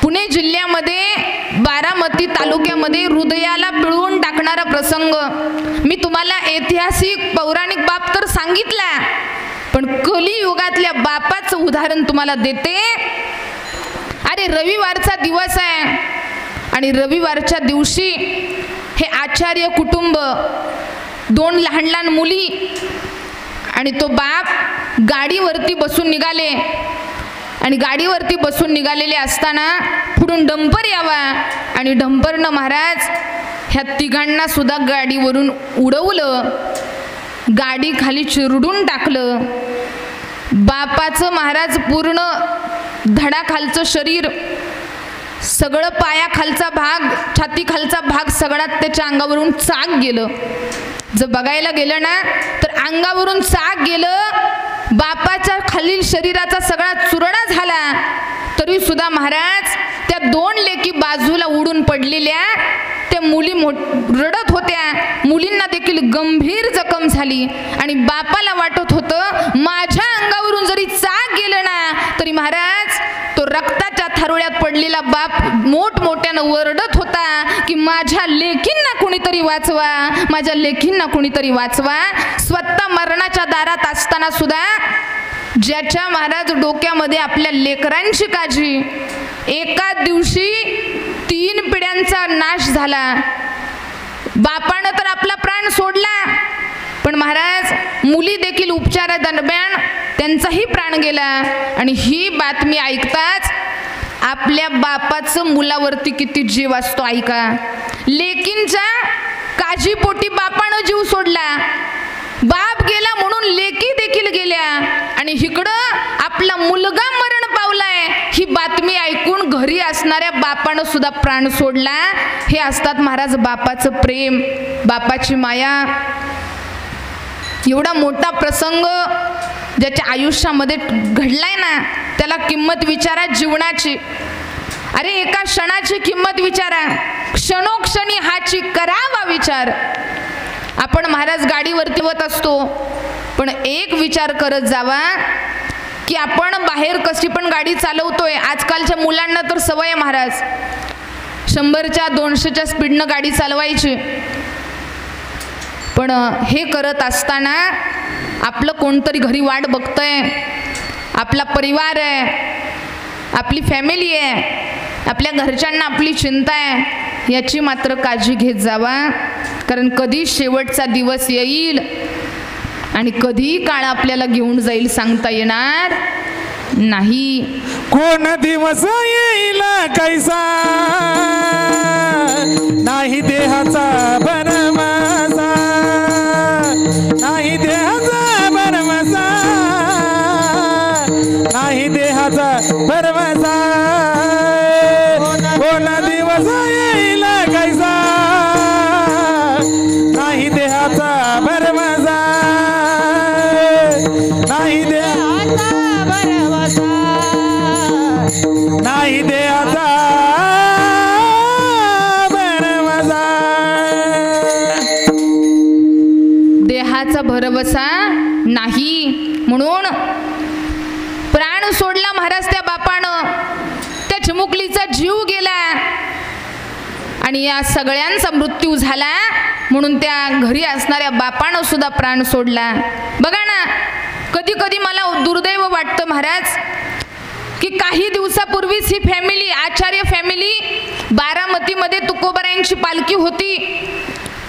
पुणे जिल्ह्यामध्ये बारामती तालुक्यामध्ये हृदयाला पिळवून टाकणारा प्रसंग. मी तुम्हाला ऐतिहासिक पौराणिक बाप तर सांगितला पण कलियुगातल्या बापाचं उदाहरण तुम्हाला देते. अरे रविवारचा दिवस आहे आणि रविवारच्या दिवशी हे आचार्य कुटुंब 2 लहान लहान मुली आणि तो बाप गाडीवरती बसून निघाले. आणि गाडीवरती बसून निघालेले असताना पुढून डंपर यावा आणि डंपरनं महाराज ह्या तिघांना सुद्धा गाडीवरून उडवलं. गाडी खाली चिरडून टाकलं. बापाचं महाराज पूर्ण धडाखालचं शरीर सगळं पायाखालचा भाग छातीखालचा भाग सगळा त्याच्या अंगावरून चाक गेलं. जर बघायला गेलं ना तर अंगावरून चाक गेलं. बापाच्या खालील शरीराचा सगळा चुरडा झाला तरी सुद्धा उडून पडलेल्या त्या मुली रडत होत्या. मुलींना देखील गंभीर जखम झाली आणि बापाला वाटत होतं माझ्या अंगावरून जरी चाक गेलं ना तरी महाराज तो रक्ताच्या थारोळ्यात पडलेला बाप मोठमोठ्यानं ओरडत होता की माझ्या लेकींना कुणीतरी वाचवा, माझ्या लेकींना कुणीतरी वाचवा. स्वतः मरणाच्या दारात असताना सुद्धा ज्याच्या महाराज डोक्यामध्ये आपल्या लेकरांची काळजी, एका दिवशी 3 पिढ्यांचा नाश झाला. बापानं तर आपला प्राण सोडला पण महाराज मुली देखील उपचारादरम्यान त्यांचाही प्राण गेला. आणि ही बातमी ऐकताच आपल्या बापाचं मुलावरती किती जीव असतो ऐका. लेकींच्या काळजीपोटी बापानं जीव सोडला, बाप गेला म्हणून लेकी देखील गेल्या आणि इकडं आपला मुलगा मरण पावलाय ही बातमी ऐकून घरी असणाऱ्या बापानं सुद्धा प्राण सोडला. हे असतात महाराज बापाचं प्रेम, बापाची माया. एवढा मोठा प्रसंग ज्याच्या आयुष्यामध्ये घडलाय ना त्याला किंमत विचारा जीवनाची. अरे एका क्षणाची किंमत विचारा, क्षणोक्षणी हाची करावा विचार. आपण महाराज गाडीवरती होत असतो पण एक विचार करत जावा की आपण बाहेर कशी पण गाडी चालवतोय. आजकालच्या मुलांना तर सवय आहे महाराज 100च्या 200च्या स्पीडनं गाडी चालवायची. पण हे करत असताना आपलं कोणतरी घरी वाट बघतंय, आपला परिवार आहे, आपली फॅमिली आहे, आपल्या घरच्यांना आपली चिंता आहे याची मात्र काळजी घेत जावा. कारण कधी शेवटचा दिवस येईल आणि कधी काळ आपल्याला घेऊन जाईल सांगता येणार नाही. कोण दिवस येईल कैसा नाही देहाचा भरवसा, नाही देहाचा भरवसा, नाही देहाचा भरवसा. कोण दिवस येईल कैसा नाही देहाचा भरवसा, नाही देहाचा भरवसा, नाही देहाचा भरवसा. देहाचा भरवसा नाही म्हणून प्राण सोडला महाराज त्या बापानं. त्या चिमुकलीचा जीव गेला आणि या सगळ्यांचा मृत्यू झाला म्हणून त्या घरी असणाऱ्या बापानं सुद्धा प्राण सोडला. बघा ना कधी कधी मला दुर्दैव वाटतं महाराज की काही दिवसापूर्वीच ही फॅमिली, आचार्य फॅमिली, बारामतीमध्ये तुकोबारायांची पालखी होती.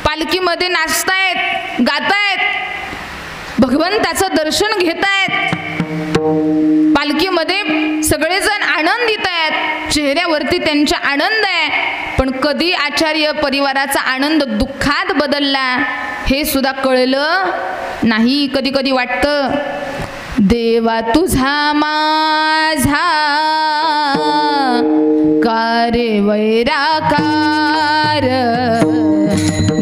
पालखीमध्ये नाचतायत, गातायत, भगवंताचं दर्शन घेतायत. पालखीमध्ये सगळेजण आनंदित आहेत, चेहऱ्यावरती त्यांचा आनंद आहे. पण कधी आचार्य परिवाराचा आनंद दुःखात बदलला हे सुद्धा कळलं नाही. कधी कधी वाटतं देवा तुझा माझा कारे वैराकार,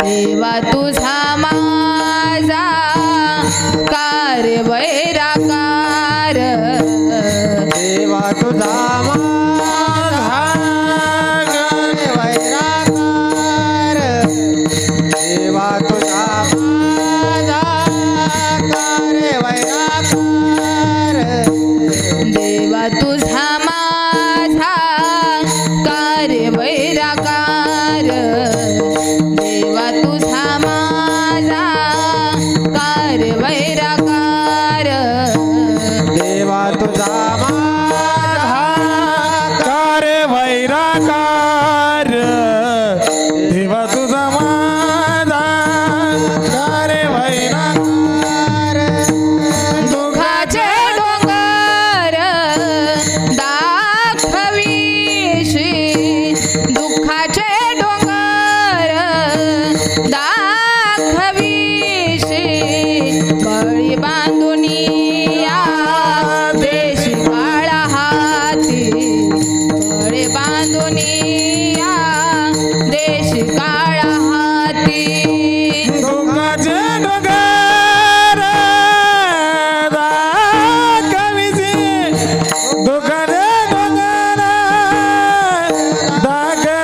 देवा तुझा माझा कारे वैराकार, देवा तुझा माझा कार्य वैराकार, देवा तुझा माझा कार्य वैराकार, देवा तुझा माझा कार्य वैराकार, देवा तुझा माझा कार्य वैराकार, देवा तुझा माझा कार्य वैराकार, देवा तुझा माझा कार्य वैराकार. दुःखाचे डोंगर दाखवीशी, दुःखाचे डोंगर दाखवीशी, बळी बांधून या देशी काळा हाती, बळी बांधून या देशी काळा हाती. दुःखाचे डोंगर दाखविसी, दुःखाचे डोंगर दाखविसी,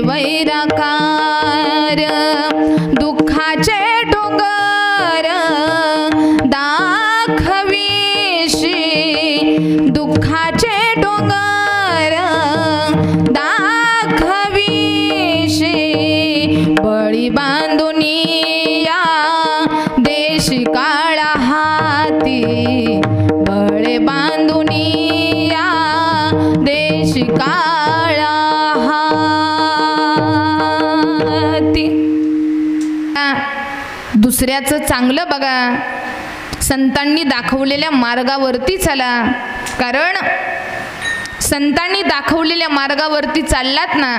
वैराकार दुःखाचे डोंगर दाखविशी दुःखाचे डोंगर दाखविशी बळी बांधुनी या देशी काळा हाती बळे बांधुनी या देशी काळा हाती. दुसऱ्याचं चांगलं बघा, संतांनी दाखवलेल्या मार्गावरती चला. कारण संतांनी दाखवलेल्या मार्गावरती चाललात ना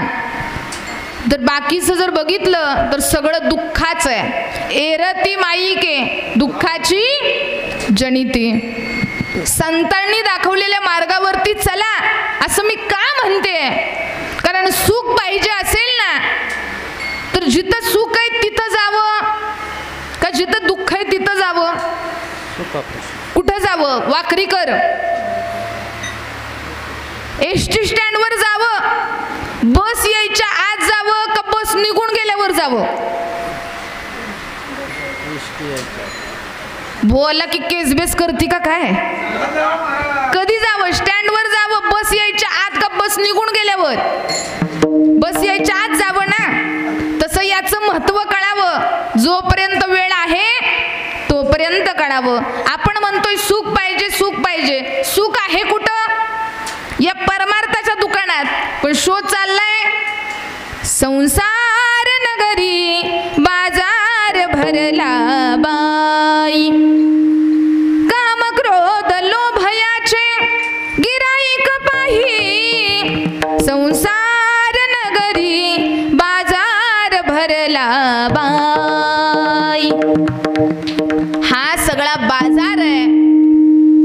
तर बाकीचं जर बघितलं तर सगळं दुःखाचं आहे. एरती माईके दुःखाची जनिती. संतांनी दाखवलेल्या मार्गावरती चला असं मी का म्हणते, कारण सुख पाहिजे असेल ना तर जिथं सुख आहे तिथं जावं का जिथं दुःख आहे तिथं जावं? कुठं जावं? वाकरीकर एसटी स्टँडवर जावं, बस यायच्या आत जावं का बस निघून गेल्यावर जावं? बोला की केस बेस करती का काय? कधी जावं? स्टँडवर जावं, बस यायच्या आत का बस निघून गेल्यावर? बस यायच्या आत जावं ना. तसं याचं महत्व कळावं, जोपर्यंत वेळ आहे तोपर्यंत कळावं. आपण म्हणतोय सुख पाहिजे सुख पाहिजे, सुख आहे कुठं? या परमार्थाच्या दुकानात. पण शोध चाललाय संसार नगरी बाजार भरला बाई, काम क्रोध लोभयाचे गिराईक पाही, संसार नगरी बाजार भरला बाई. हा सगळा बाजार आहे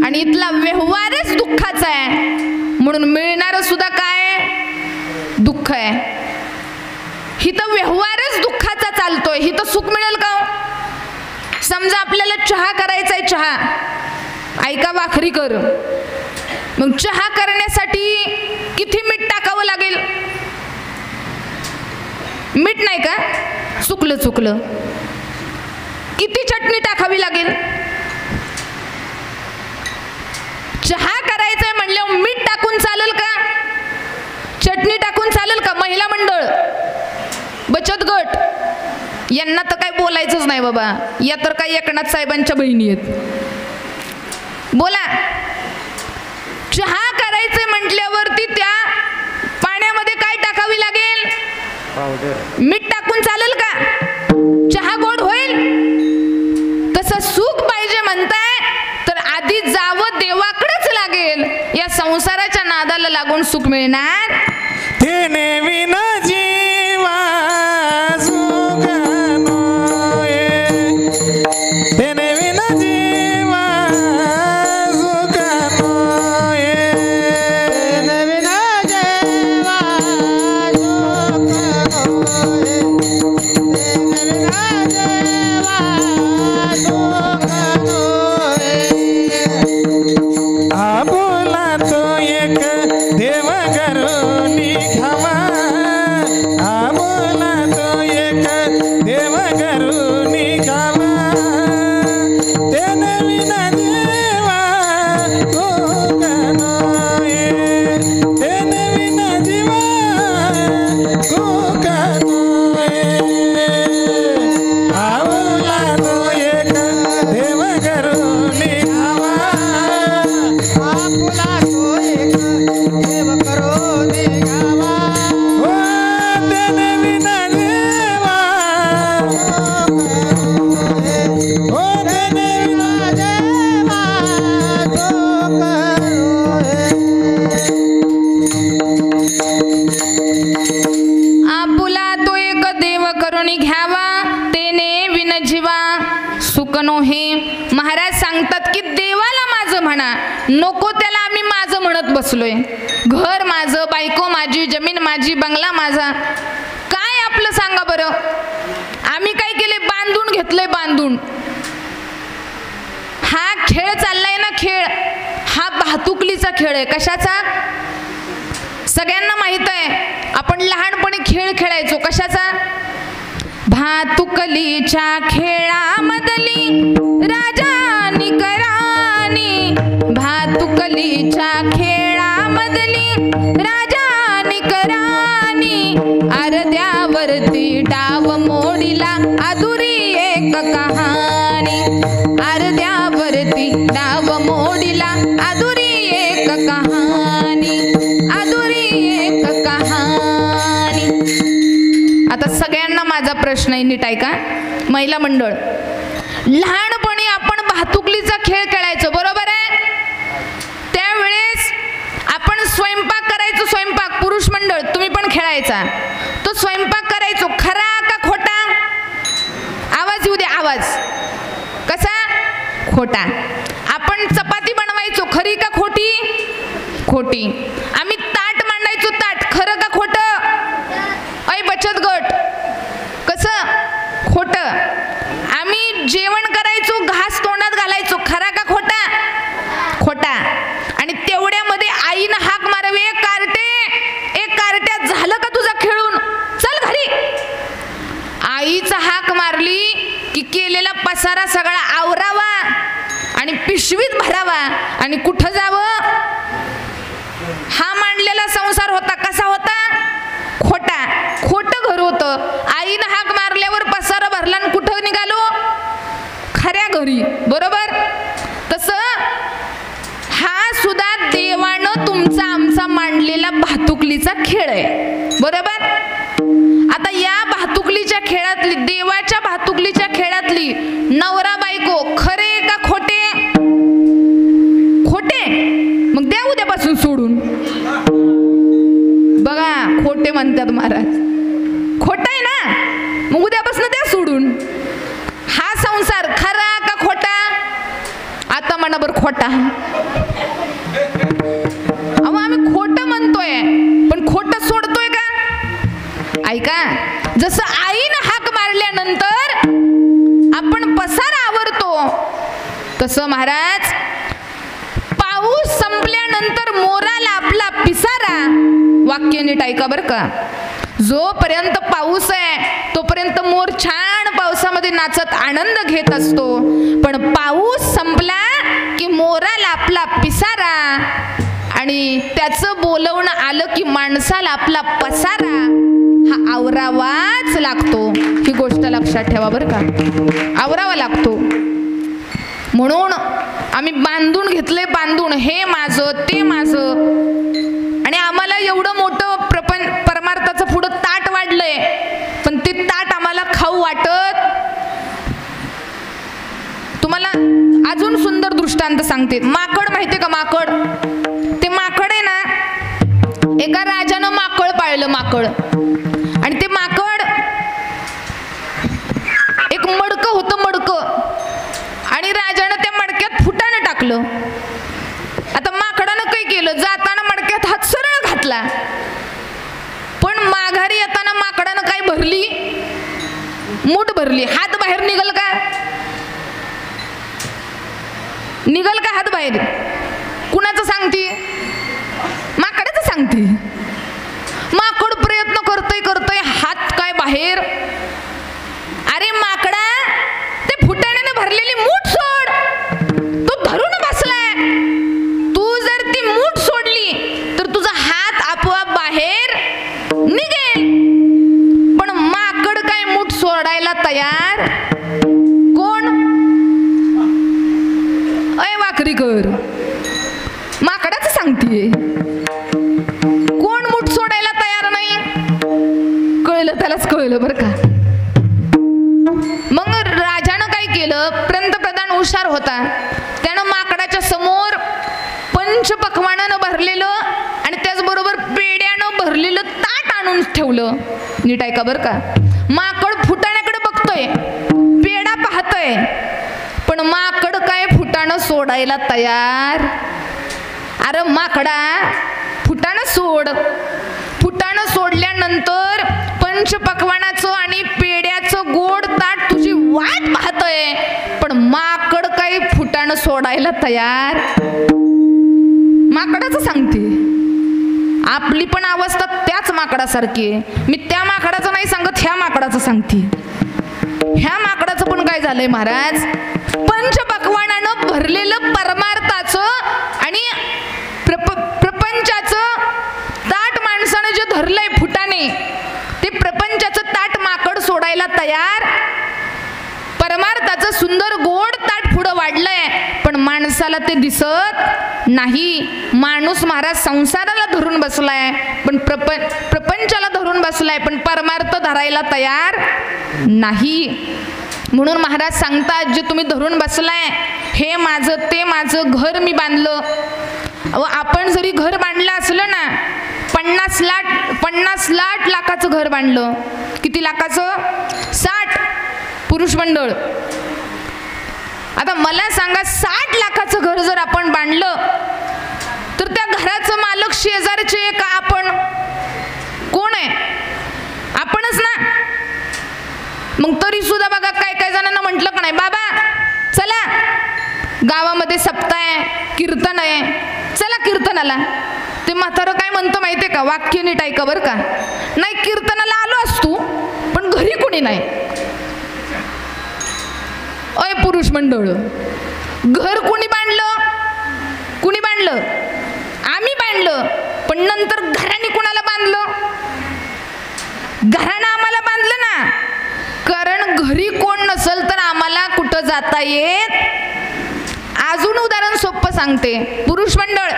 आणि इथला व्यवहारच दुःखाचा आहे. म्हणून मिळणारं सुद्धा काय? दुःख आहे. हिथं व्यवहारच दुःखाचा चालतोय, हिथं सुख मिळेल का? समजा आपल्याला चहा करायचा आहे, चहा ऐका वाखरी कर, मग चहा करण्यासाठी किती मीठ टाकावं लागेल? मीठ नाही का? चुकलं चुकलं. किती चटणी टाकावी लागेल? चहा करायचंय म्हणल्यावर मीठ टाकून चालेल का? चटणी टाकून चालेल का? महिला मंडळ, बचत गट यांना तर काय बोलायचंच नाही बाबा. या तर काय एकनाथ साहेबांच्या बहिणी आहेत. बोला, चहा करायचंय म्हटल्यावरती त्या पाण्यामध्ये काय टाकावी लागेल? मीठ टाकून चालेल का? चहा गोड होईल? तसं सुख पाहिजे म्हणताय तर आधी जावं देवाकडेच लागेल. या संसाराच्या नादाला लागून सुख मिळणार तेने विना जीवा सुख नोये, तेने विना जीवा सुख नोये, तेने विना जीवा सुख नोये, तेने विना जीवा सुख नोये. आपुला तो एक देव करुणी घावा, आपुला तो एक देव करुणी घावा, तेने विना जीवा सुख नोये, तेने विना जीवा सुख नोये. आपुला तो एक देव करुणी घावा, आपुला तो एक देव करुणी घावा, ओ तेने विना जीवा, ओ तेने विना देवा सुख नोये. आपुला तो एक देव करुणी घ्यावा, तेने विन जीवा सुख नोहे. महाराज सांगतात की देवाला माझं म्हणा, नको त्याला आम्ही माझं म्हणत बसलोय. घर माझं, बायको माझी, जमीन माझी, बंगला माझा, काय आपलं सांगा बरं? आम्ही काय केले? बांधून घेतलंय, बांधून. हा खेळ चाललाय ना, खेळ हा वाहतुकलीचा खेळ आहे. कशाचा? सगळ्यांना माहित आहे आपण लहानपणी खेळ खेळायचो कशाचा? भातुकलीच्या खेळामधली राजा निकरानी, भातुकलीच्या खेळामधली राजा निकरानी, अर्ध्यावरती डाव मोडीला अधुरी एक कहाणी, अर्ध्यावरती डाव मोडीला अधुरी एक कहाणी, अधुरी एक कहाणी. आता सगळ्यांना माझा प्रश्न आहे, नीट ऐका महिला मंडळ. लहानपणी आपण भातुकलीचा खेळ खेळायचो बरोबर आहे. त्यावेळेस आपण स्वयंपाक करायचो, स्वयंपाक पुरुष मंडळ तुम्ही पण खेळायचा. तो स्वयंपाक करायचो खरा का खोटा? आवाज येऊ दे, आवाज. कसा? खोटा. आपण चपाती बनवायचो खरी का खोटी? खोटी. आम्ही ताट मांडायचो, ताट खरं का खोटं? ऐ बचत गट कसं? खोटं. आम्ही जेवण करायचो, घास तोंडात घालायचो, खरा का खोटा? खोटा. आणि तेवढ्यामध्ये आईनं हाक मारावी, एक कार्टे, एक कार्ट्या झालं का तुझा खेळून, चल घरी. आईचा हाक मारली की केलेला पसारा सगळा आवरावा आणि पिशवीत भरावा आणि कुठं जावं? हा मांडलेला संसार होता कसा होता? खोटा. खोटं घर होतं. आईनं हाक मारल्यावर पसारा भरला आणि कुठं निघालो? खऱ्या घरी. बरोबर. तसं हा सुद्धा देवानं तुमचा आमचा मांडलेला भातुकलीचा खेळ आहे बरोबर. आता या भातुकलीच्या खेळातली, देवाच्या भातुकलीच्या खेळातली नवरा बायको खरे का खोटे? खोटे. मग द्या उद्यापासून सोडून. बघा खोटे म्हणतात महाराज. खोटा आहे ना, मग उद्यापासून द्या सोडून. हा संसार खरा का खोटा? आता म्हणा बरं खोटा. अहो आम्ही खोटं म्हणतोय पण खोटं सोडतोय का? ऐका, जसं आईनं हाक मारल्यानंतर आपण पसारा आवरतो तसं महाराज पाऊस संपल्यानंतर मोराला आपला पिसारा. वाक्य नीट ऐका बरं का. जोपर्यंत पाऊस आहे तोपर्यंत मोर छान पावसामध्ये नाचत आनंद घेत असतो, पण पाऊस संपला की मोराला आपला पिसारा आणि त्याचं बोलवणं आलं की माणसाला आपला पसारा हा आवरावाच लागतो. ही गोष्ट लक्षात ठेवा बरं का. आवरावा लागतो. म्हणून आम्ही बांधून घेतले, बांधून हे माझं ते माझं. आणि आम्हाला एवढं मोठं परमार्थाचं पुढं ताट वाढलंय, पण ते ताट आम्हाला खाऊ वाटत. तुम्हाला अजून सुंदर दृष्टांत सांगते. माकड माहितीये का? माकड. ते माकड आहे ना, एका राजानं माकड पाळलं, माकड. आणि ते माकड एक मडकं होतं, मडकं. आणि राजानं त्या मडक्यात फुटाणं टाकलं. आता माकडानं काय केलं? जाताना मडक्यात हात सरळ घातला, पण माघारी येताना माकडानं काय भरली? मूठ भरली. हात बाहेर निघल का? निघल का हात बाहेर? कुणाचं सांगते? माकडाचं सांगते. माकड प्रयत्न करतय करतय, हात काय बाहेर. अरे माकडा, ते फुटाण्याने भरलेली मूठ सोड. तो धरून बसलाय. तू जर ती मूठ सोडली तर तुझा हात आपोआप बाहेर निघेल. पण माकड काय मूठ सोडायला तयार? कोण? अय वाकरी कर. माकडाच सांगतीये. कोण मूठ सोडायला तयार नाही? कळलं त्यालाच, कळलं बरं का. मग राजानं काय केलं? पंतप्रधान हुशार होता. त्यानं माकडाच्या समोर पंचपक्वानानं भरलेलं आणि त्याचबरोबर पेड्यानं भरलेलं ताट आणून ठेवलं. नीट ऐका बरं का. माकड फुटाण्याकडे बघतोय, पेडा पाहतोय, पण माकड काय फुटाणं सोडायला तयार? अरे माकडा, फुटाणं सोड. फुटाणं सोडल्यानंतर पंचपक्वानाचं आणि पेड्याचं गोड ताट तुझी वाट पाहतोय, पण माकड काही फुटाणं सोडायला तयार? माकडाचं सांगते. आपली पण अवस्था त्याच माकडासारखी आहे. मी त्या माकडाचं नाही सांगत, ह्या माकडाचं सांगते. ह्या माकडाचं पण काय झालंय महाराज, पंचपक्वानानं भरलेलं परमार्थाचं आणि प्रपंचाचं ताट माणसानं जे धरलंय फुटाने, ते प्रपंचाचं ताट माकड सोडायला तयार. परमार्थाचं सुंदर गोड ताट पुढं वाढलंय, पण माणसाला ते दिसत नाही. माणूस महाराज संसाराला धरून बसलाय, पण प्रपंचाला धरून बसलाय, पण परमार्थ धरायला तयार नाही. म्हणून महाराज सांगतात, जे तुम्ही धरून बसलाय, हे माझं ते माझं घर मी बांधलं. आपण जरी घर बांधलं असलं ना, 50 लाखाचं घर बांधलं. किती लाखाचं? 60. पुरुष मंडळ, आता मला सांगा, 60 लाखाचं घर जर आपण बांधलं, तर त्या घराचं मालक शेजारचे का आपण? कोण आहे? आपणच ना. मग तरी सुद्धा बघा, काय काय जणांना म्हटलं का नाही, बाबा चला गावामध्ये सप्ताह आहे, कीर्तन आहे, चला कीर्तनाला. ते म्हातारं काय म्हणतं माहितीये का? वाक्य नीट ऐका बरं का. नाही, कीर्तनाला आलो असतो, पण घरी कोणी नाही. अय पुरुष मंडळ, घर कोणी बांधलं? कुणी बांधलं? आम्ही बांधलं. पण नंतर घराने कुणाला बांधलं? घरानं आम्हाला बांधलं ना. कारण घरी कोण नसल तर आम्हाला कुठं जाता येत. अजून उदाहरण सोपं सांगते. पुरुष मंडळ,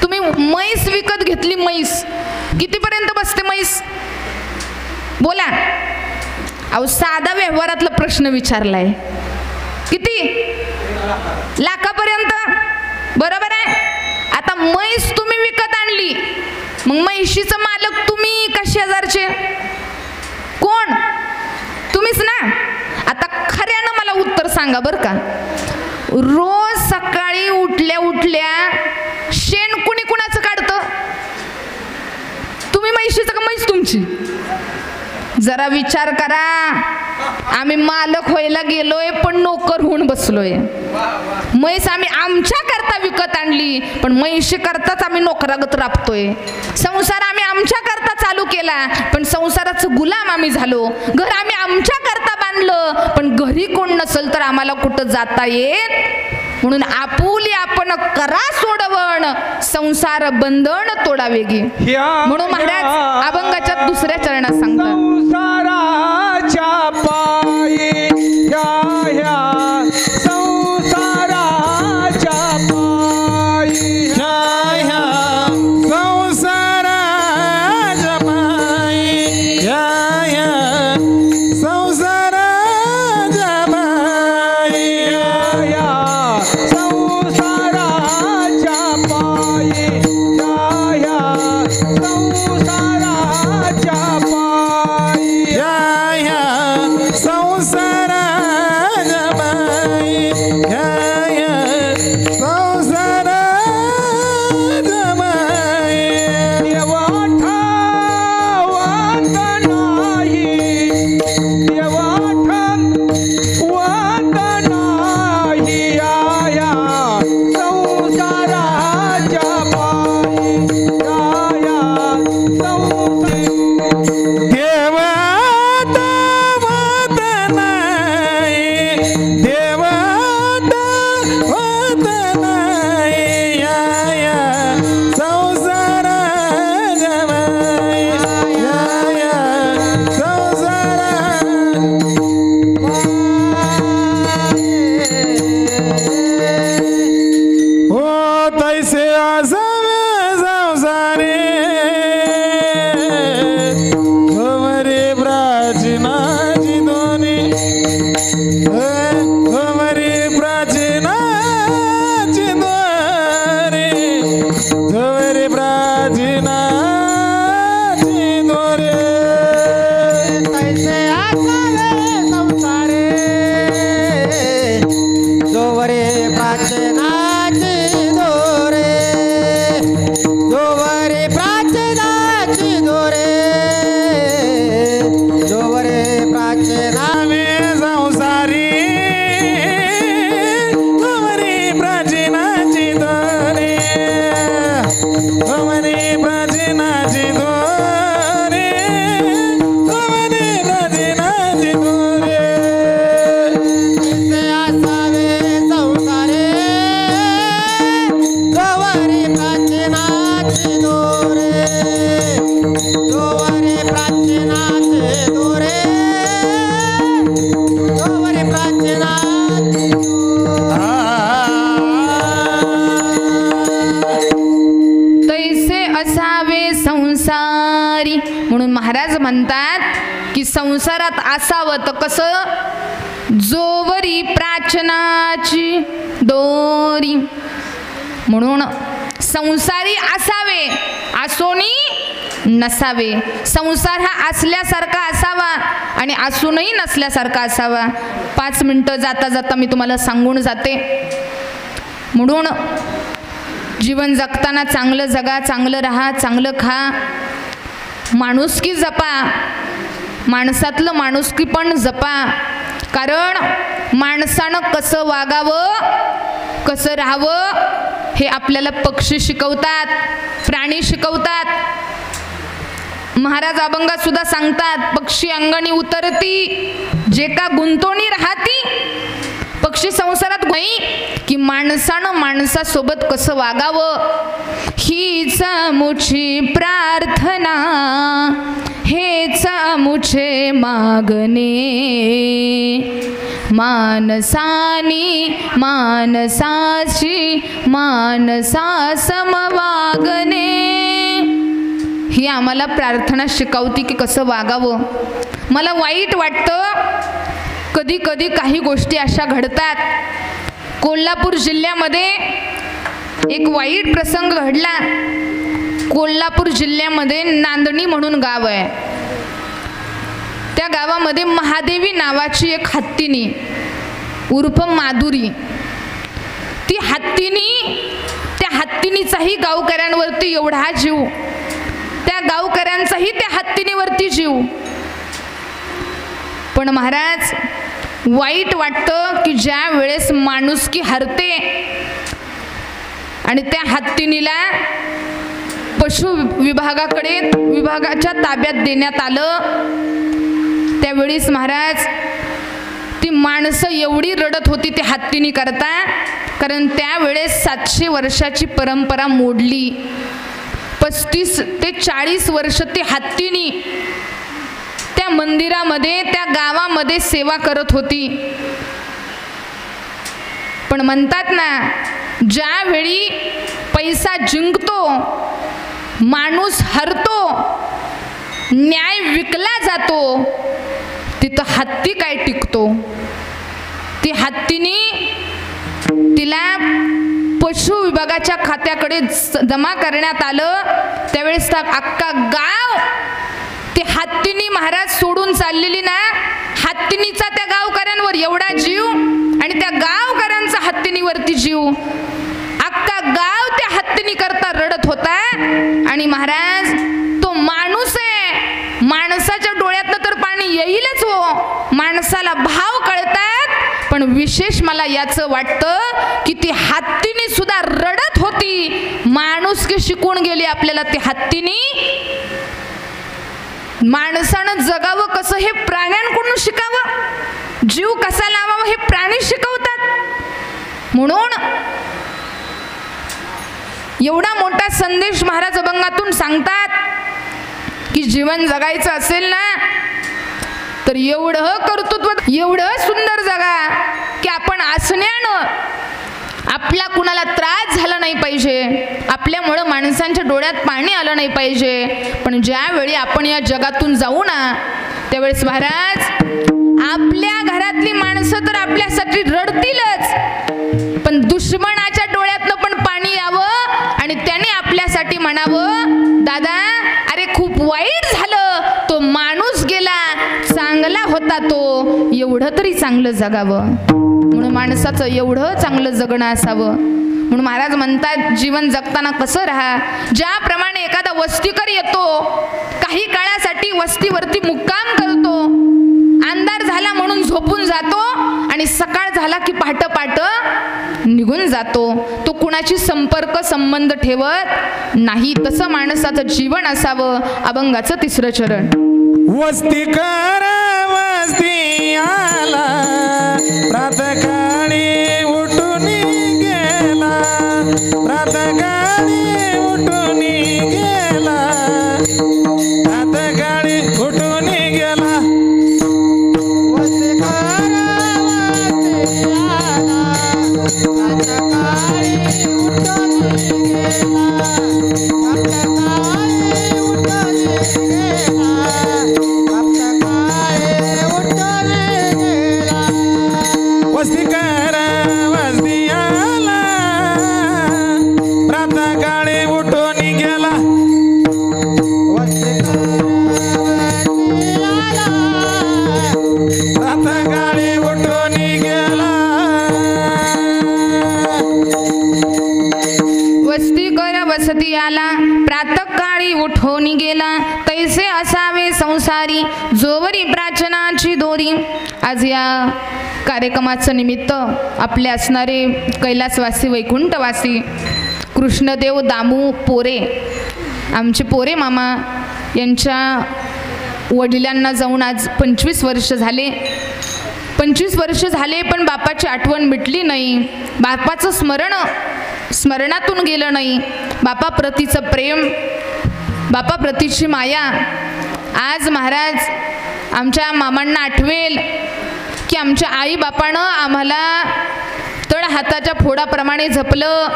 तुम्ही म्हैस विकत घेतली. म्हैस कितीपर्यंत बसते म्हैस? बोला. अहो, साधा व्यवहारातला प्रश्न विचारलाय. किती? लाखापर्यंत. बरोबर आहे. आता म्हैस तुम्ही विकत आणली, मग म्हैशीचं मालक तुम्ही का शेजारचे? कोण? तुम्हीच ना. आता खऱ्यानं मला उत्तर सांगा बरं का. रोज सकाळी उठल्या उठल्या शेण कुणी कुणाचं काढतं? तुम्ही म्हैशीचं का म्हैस तुमची? जरा विचार करा. आम्ही मालक व्हायला गेलोय, पण नोकर होऊन बसलोय. म्हैस आम्ही आमच्या करता विकत आणली, पण म्हैशी करताच आम्ही नोकरागत राबतोय. संसार आम्ही आमच्या करता चालू केला, पण संसाराचं गुलाम आम्ही झालो. घर आम्ही आमच्या करता बांधलं, पण घरी कोण नसल तर आम्हाला कुठं जाता येत. म्हणून आपुली आपण करा सोडवण, संसार बंधन तोडावेगी. म्हणून महाराज अभंगाच्या दुसऱ्या चरणात सांगतात, संसाराच्या पायी ह्या संसाराच्या पायी ह्या संसाराच्या पायी, ह्या संसाराच्या पायी, ह्या संसाराच्या पायी ह्या संसाराच्या म्हणून महाराज म्हणतात की संसारात असावं तर कसं, जोवरी प्राचनाची दोरी. म्हणून संसारी असावे, असोनी नसावे. संसार हा असल्यासारखा असावा आणि असूनही नसल्यासारखा असावा. 5 मिनिटं जाता जाता मी तुम्हाला सांगून जाते. म्हणून जीवन जगताना चांगलं जगा, चांगलं राहा, चांगलं खा, माणुसकी जपा, माणसातलं माणुसकी पण जपा. कारण माणसानं कसं वागावं, कसं राहावं हे आपल्याला पक्षी शिकवतात, प्राणी शिकवतात. महाराज अभंगात सुद्धा सांगतात, पक्षी अंगणी उतरती जे का गुंतोणी राहती. पक्षी संसारात नाही की माणसानं माणसासोबत कसं वागावं, हीच मुची प्रार्थना, हेच मुचे मागणे. मानसानी मानसाची मानसा समवागणे. ही आम्हाला प्रार्थना शिकवती की कसं वागावं. मला वाईट वाटतं कधी कधी काही गोष्टी अशा घडतात. कोल्हापूर जिल्ह्यामध्ये एक वाईट प्रसंग घडला. कोल्हापूर जिल्ह्यामध्ये नांदणी म्हणून गाव आहे. त्या गावामध्ये महादेवी नावाची एक हत्तीनी उर्फ माधुरी, ती हत्तीनी, त्या हत्तीनीचाही गावकऱ्यांवरती एवढा जीव, त्या गावकऱ्यांचाही त्या हत्तीनीवरती जीव. पण महाराज वाईट वाटतं की ज्या वेळेस माणुसकी हरते आणि त्या हत्तीनीला पशु विभागाच्या ताब्यात देण्यात आलं, त्यावेळेस महाराज ती माणसं एवढी रडत होती त्या हत्तीनी करता. कारण त्यावेळेस 700 वर्षाची परंपरा मोडली. 35 ते 40 वर्ष ती हत्तीनी त्या मंदिरामध्ये, त्या गावामध्ये सेवा करत होती. पण म्हणतात ना, ज्यावेळी पैसा जिंकतो, माणूस हरतो, न्याय विकला जातो, तिथं हत्ती काय टिकतो. ती हत्तीनी तिला पशु विभागाच्या खात्याकडे जमा करण्यात आलं. त्यावेळेस अख्खा गाव ते हत्तीनी महाराज सोडून चाललेली ना, हत्तीनीचा त्या गावकऱ्यांवर एवढा जीव आणि त्या गावकऱ्यांचा हत्तीनीवरती जीव. अख्खा गाव त्या हत्तीनी करता रडत होता. आणि महाराज तो माणूस आहे, माणसाच्या डोळ्यातनं तर पाणी येईलच हो, माणसाला भाव कळतात. पण विशेष मला याचं वाटतं की ती हत्तीनी सुद्धा रडत होती. माणुसकी शिकून गेली आपल्याला ती हत्तीनी. माणसानं जगावं कसं हे प्राण्यांकडून शिकावं, जीव कसा लावावा हे प्राणी शिकवतात. म्हणून एवढा मोठा संदेश महाराज अभंगातून सांगतात की जीवन जगायचं असेल ना तर एवढं कर्तृत्व, एवढं सुंदर जगा की आपण असण्यानं आपला कुणाला त्रास झाला नाही पाहिजे, आपल्यामुळं माणसांच्या डोळ्यात पाणी आलं नाही पाहिजे. पण ज्यावेळी आपण या जगातून जाऊ ना, त्यावेळेस महाराज आपल्या घरातली माणसं तर आपल्यासाठी रडतीलच, पण दुश्मनाच्या डोळ्यातनं पण पाणी यावं आणि त्याने आपल्यासाठी म्हणावं, दादा अरे खूप वाईट झालं, तो माणूस गेला, चांगला होता तो, एवढं तरी चांगलं जगावं. म्हणून माणसाचं एवढं चांगलं जगणं असावं. म्हणून महाराज म्हणतात, जीवन जगताना कसं राहा. ज्याप्रमाणे एखादा वस्तीकर येतो, काही काळासाठी वस्तीवरती मुक्काम करतो, अंधार झाला म्हणून झोपून जातो आणि सकाळ झाला की पहाट निघून जातो. तो कुणाची संपर्क संबंध ठेवत नाही. तसं माणसाचं जीवन असावं. अभंगाचं 3रं चरण. वस्तीकर वस्ती आला, प्रातःकाळी उठून गेला, प्रातःकाळी उठून गेला, प्रातःकाळी उठून गेला. वस्तीकर सारी जोवरी प्राचनाची दोरी. आज या कार्यक्रमाचं निमित्त आपले असणारे कैलासवासी वैकुंठवासी कृष्णदेव दामू पोरे, आमचे पोरे मामा यांच्या वडिलांना जाऊन आज 25 वर्ष झाले. 25 वर्ष झाले पण बापाची आठवण मिटली नाही. बापाचं स्मरणातून गेलं नाही. बापाप्रतीचं प्रेम, बापाप्रतीची माया. आज महाराज आमच्या मामांना आठवेल की आमच्या आई बापानं आम्हाला तळ हाताच्या फोडाप्रमाणे जपलं,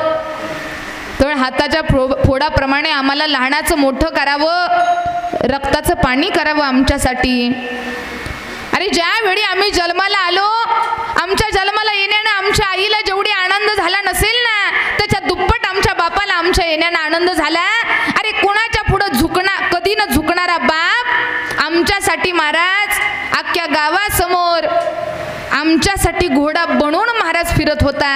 तळ हाताच्या फोडाप्रमाणे आम्हाला लहानाचं मोठं करावं, रक्ताचं पाणी करावं आमच्यासाठी. अरे ज्यावेळी आम्ही जन्माला आलो, आमच्या जन्माला येण्यानं आमच्या आईला जेवढी आनंद झाला नसेल ना, त्याच्या दुप्पट आमच्या बापाला आमच्या येण्यानं आनंद झाला. अरे कोणाच्या पुढं कधी न झुकणारा बाप आमच्यासाठी महाराज अख्ख्या गावासमोर आमच्यासाठी घोडा बनवून महाराज फिरत होता.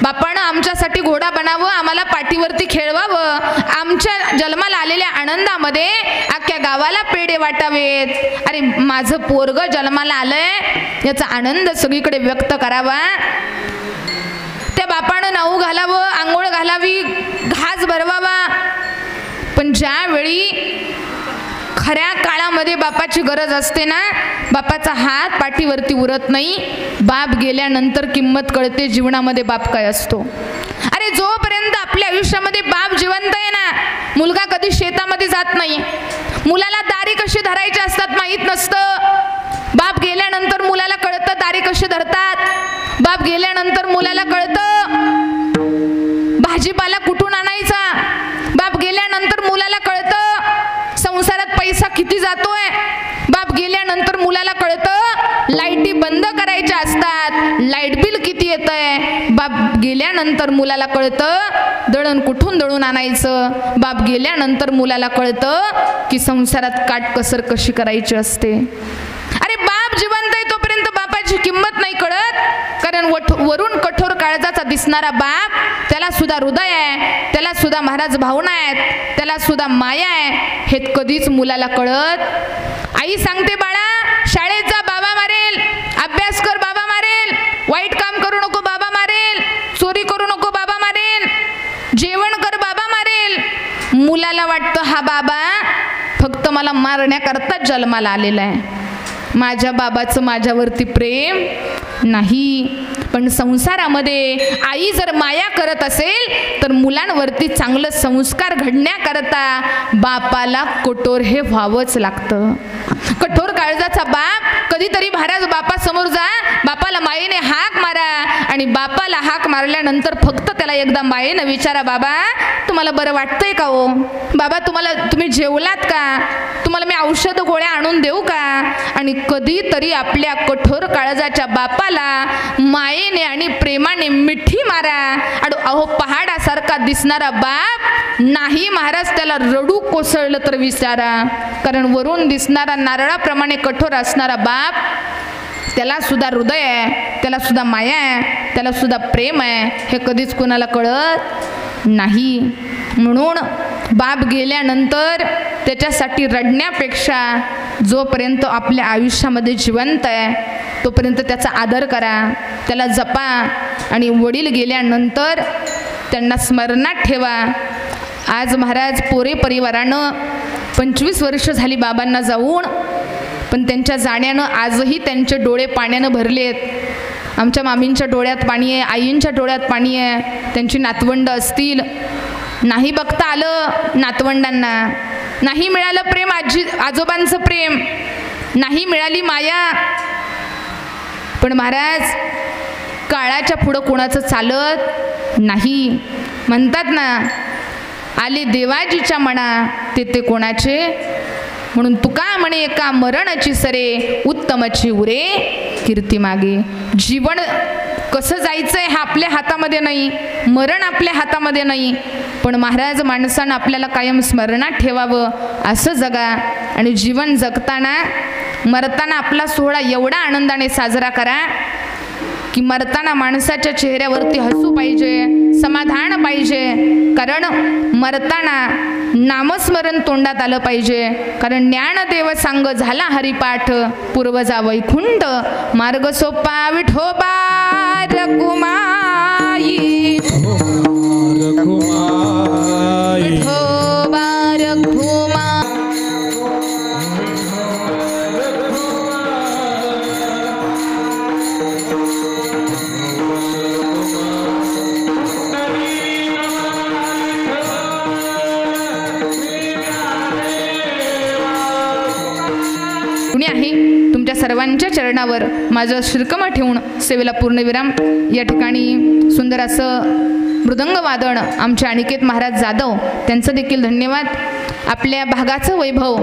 बापानं आमच्यासाठी घोडा बनावं, आम्हाला पाठीवरती खेळवावं, आमच्या जन्माला आलेल्या आनंदामध्ये अख्ख्या गावाला पेढे वाटावेत. अरे माझं पोरग जन्माला आलंय याचा आनंद सगळीकडे व्यक्त करावा. त्या बापानं नाऊ घालावं, आंघोळ घालावी, घास भरवावा. पण ज्यावेळी खऱ्या काळामध्ये बापाची गरज असते ना, बापाचा हात पाठीवरती उरत नाही. बाप गेल्यानंतर किंमत कळते जीवनामध्ये बाप काय असतो. अरे जोपर्यंत आपल्या आयुष्यामध्ये बाप जिवंत आहे ना, मुलगा कधी शेतामध्ये जात नाही. मुलाला दारी कशी धरायची असतात माहीत नसतं. बाप गेल्यानंतर मुलाला कळतं दारी कशी धरतात. बाप गेल्यानंतर मुलाला कळतं भाजीपाला कुठून आणायचा. बाप गेल्यानंतर मुलाला कळतं संसारात पैसा किती जातोय. बाप गेल्यानंतर मुलाला कळतं लाईटी बंद करायच्या असतात, लाईट बिल किती येतंय. बाप गेल्यानंतर मुलाला कळतं दळण कुठून दळून आणायचं. बाप गेल्यानंतर मुलाला कळतं की संसारात काटकसर कशी करायची असते. अरे बाप जिवंत आहे तोपर्यंत बापाची किंमत नाही कळत. कारण वरून कठोर काळजाचा दिसणारा बाप, त्याला सुद्धा हृदय आहे, त्याला सुद्धा महाराज भावना आहेत, त्याला सुद्धा माया आहे, हे कधीच मुलाला कळत. आई सांगते बाळा शाळेत जा बाबा मारेल, अभ्यास कर बाबा मारेल, वाईट काम करू नको बाबा मारेल, चोरी करू नको बाबा मारेल, जेवण कर बाबा मारेल. मुलाला वाटतं हा बाबा फक्त मला मारण्याकरता जन्माला आलेला आहे. माझ्या बाबाचं माझ्यावरती प्रेम नाही. पण संसारामध्ये आई जर माया करत असेल तर मुलांवरती चांगलं संस्कार घडण्याकरता बापाला कठोर हे व्हावंच लागतं. कठोर काळजाचा बाप कधीतरी महाराज बापासमोर जा, बापाला मायेने हाक मारा आणि बापाला हाक मारल्यानंतर फक्त त्याला एकदा मायेनं विचारा, बाबा तुम्हाला बरं वाटतंय का हो, बाबा तुम्ही जेवलात का, तुम्हाला मी औषध गोळ्या आणून देऊ का. आणि कधीतरी आपल्या कठोर काळजाच्या बापाला मायेने आणि प्रेमाने मिठी मारा. अहो पहाडासारखा दिसणारा बाप नाही महाराज त्याला रडू कोसळलं तर विचारा. कारण वरून दिसणारा नारळाप्रमाणे कठोर असणारा बाप, त्याला सुद्धा हृदय आहे, त्याला सुद्धा माया आहे, त्याला सुद्धा प्रेम आहे, हे कधीच कोणाला कळत नाही. म्हणून बाप गेल्यानंतर त्याच्यासाठी रडण्यापेक्षा जोपर्यंत आपल्या आयुष्यामध्ये जिवंत आहे तोपर्यंत त्याचा आदर करा, त्याला जपा. आणि वडील गेल्यानंतर त्यांना स्मरणात ठेवा. आज महाराज पोरे परिवारानं 25 वर्ष झाली बाबांना जाऊन, पण त्यांच्या जाण्यानं आजही त्यांचे डोळे पाण्यानं भरलेत. आमच्या मामींच्या डोळ्यात पाणी आहे, आईंच्या डोळ्यात पाणी आहे. त्यांची नातवंड असतील, नाही बघता आलं नातवंडांना, नाही मिळालं प्रेम, आजोबांचं प्रेम, नाही मिळाली माया. पण महाराज काळाच्या पुढं कोणाचं चालत नाही. म्हणतात ना आले देवाजीच्या मना ते कोणाचे. म्हणून तुका म्हणे एका मरणाची सरे उत्तमची उरे कीर्ती मागे. जीवन कसं जायचंय हा आपल्या हातामध्ये नाही, मरण आपल्या हातामध्ये नाही. पण महाराज माणसानं आपल्याला कायम स्मरणात ठेवावं, असं जगा. आणि जीवन जगताना मरताना आपला सोहळा एवढा आनंदाने साजरा करा की मरताना माणसाच्या चेहऱ्यावरती हसू पाहिजे, समाधान पाहिजे. कारण मरताना नामस्मरण तोंडात आलं पाहिजे, कारण ज्ञानदेव सांग झाला हरिपाठ, पूर्वजा वैकुंठ मार्ग सोपा विठोबा रखुमाई, विठोबा रखुमाई. कुणी आहे तुमच्या सर्वांच्या चरणावर माझं शिरकमा ठेवून सेवेला पूर्णविराम. या ठिकाणी सुंदर असं मृदंग वादन आमचे अनिकेत महाराज जाधव, त्यांचं देखील धन्यवाद. आपल्या भागाचं वैभव,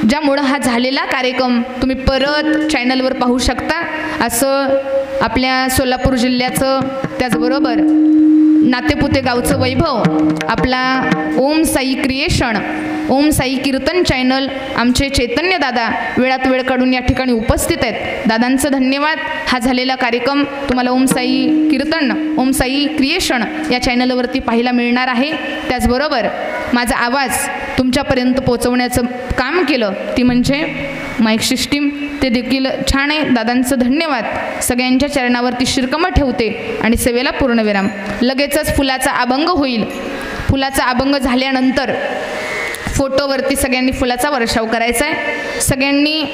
ज्यामुळं हा झालेला कार्यक्रम तुम्ही परत चॅनलवर पाहू शकता, असं आपल्या सोलापूर जिल्ह्याचं त्याचबरोबर नातेपुते गावचं वैभव आपला ओम साई क्रिएशन, ओम साई कीर्तन चॅनल, आमचे चैतन्य दादा वेळात वेळ काढून या ठिकाणी उपस्थित आहेत. दादांचं धन्यवाद. हा झालेला कार्यक्रम तुम्हाला ओम साई कीर्तन, ओम साई क्रिएशन या चॅनलवरती पाहायला मिळणार आहे. त्याचबरोबर माझा आवाज तुमच्यापर्यंत पोहोचवण्याचं काम केलं ती म्हणजे माईक सिस्टीम, ते देखील छान आहे. दादांचं धन्यवाद. सगळ्यांच्या चरणावरती शिरकमा ठेवते आणि सेवेला पूर्णविराम. लगेचच फुलाचा अभंग होईल. फुलाचा अभंग झाल्यानंतर फोटोवरती सगळ्यांनी फुलाचा वर्षाव करायचा आहे. सगळ्यांनी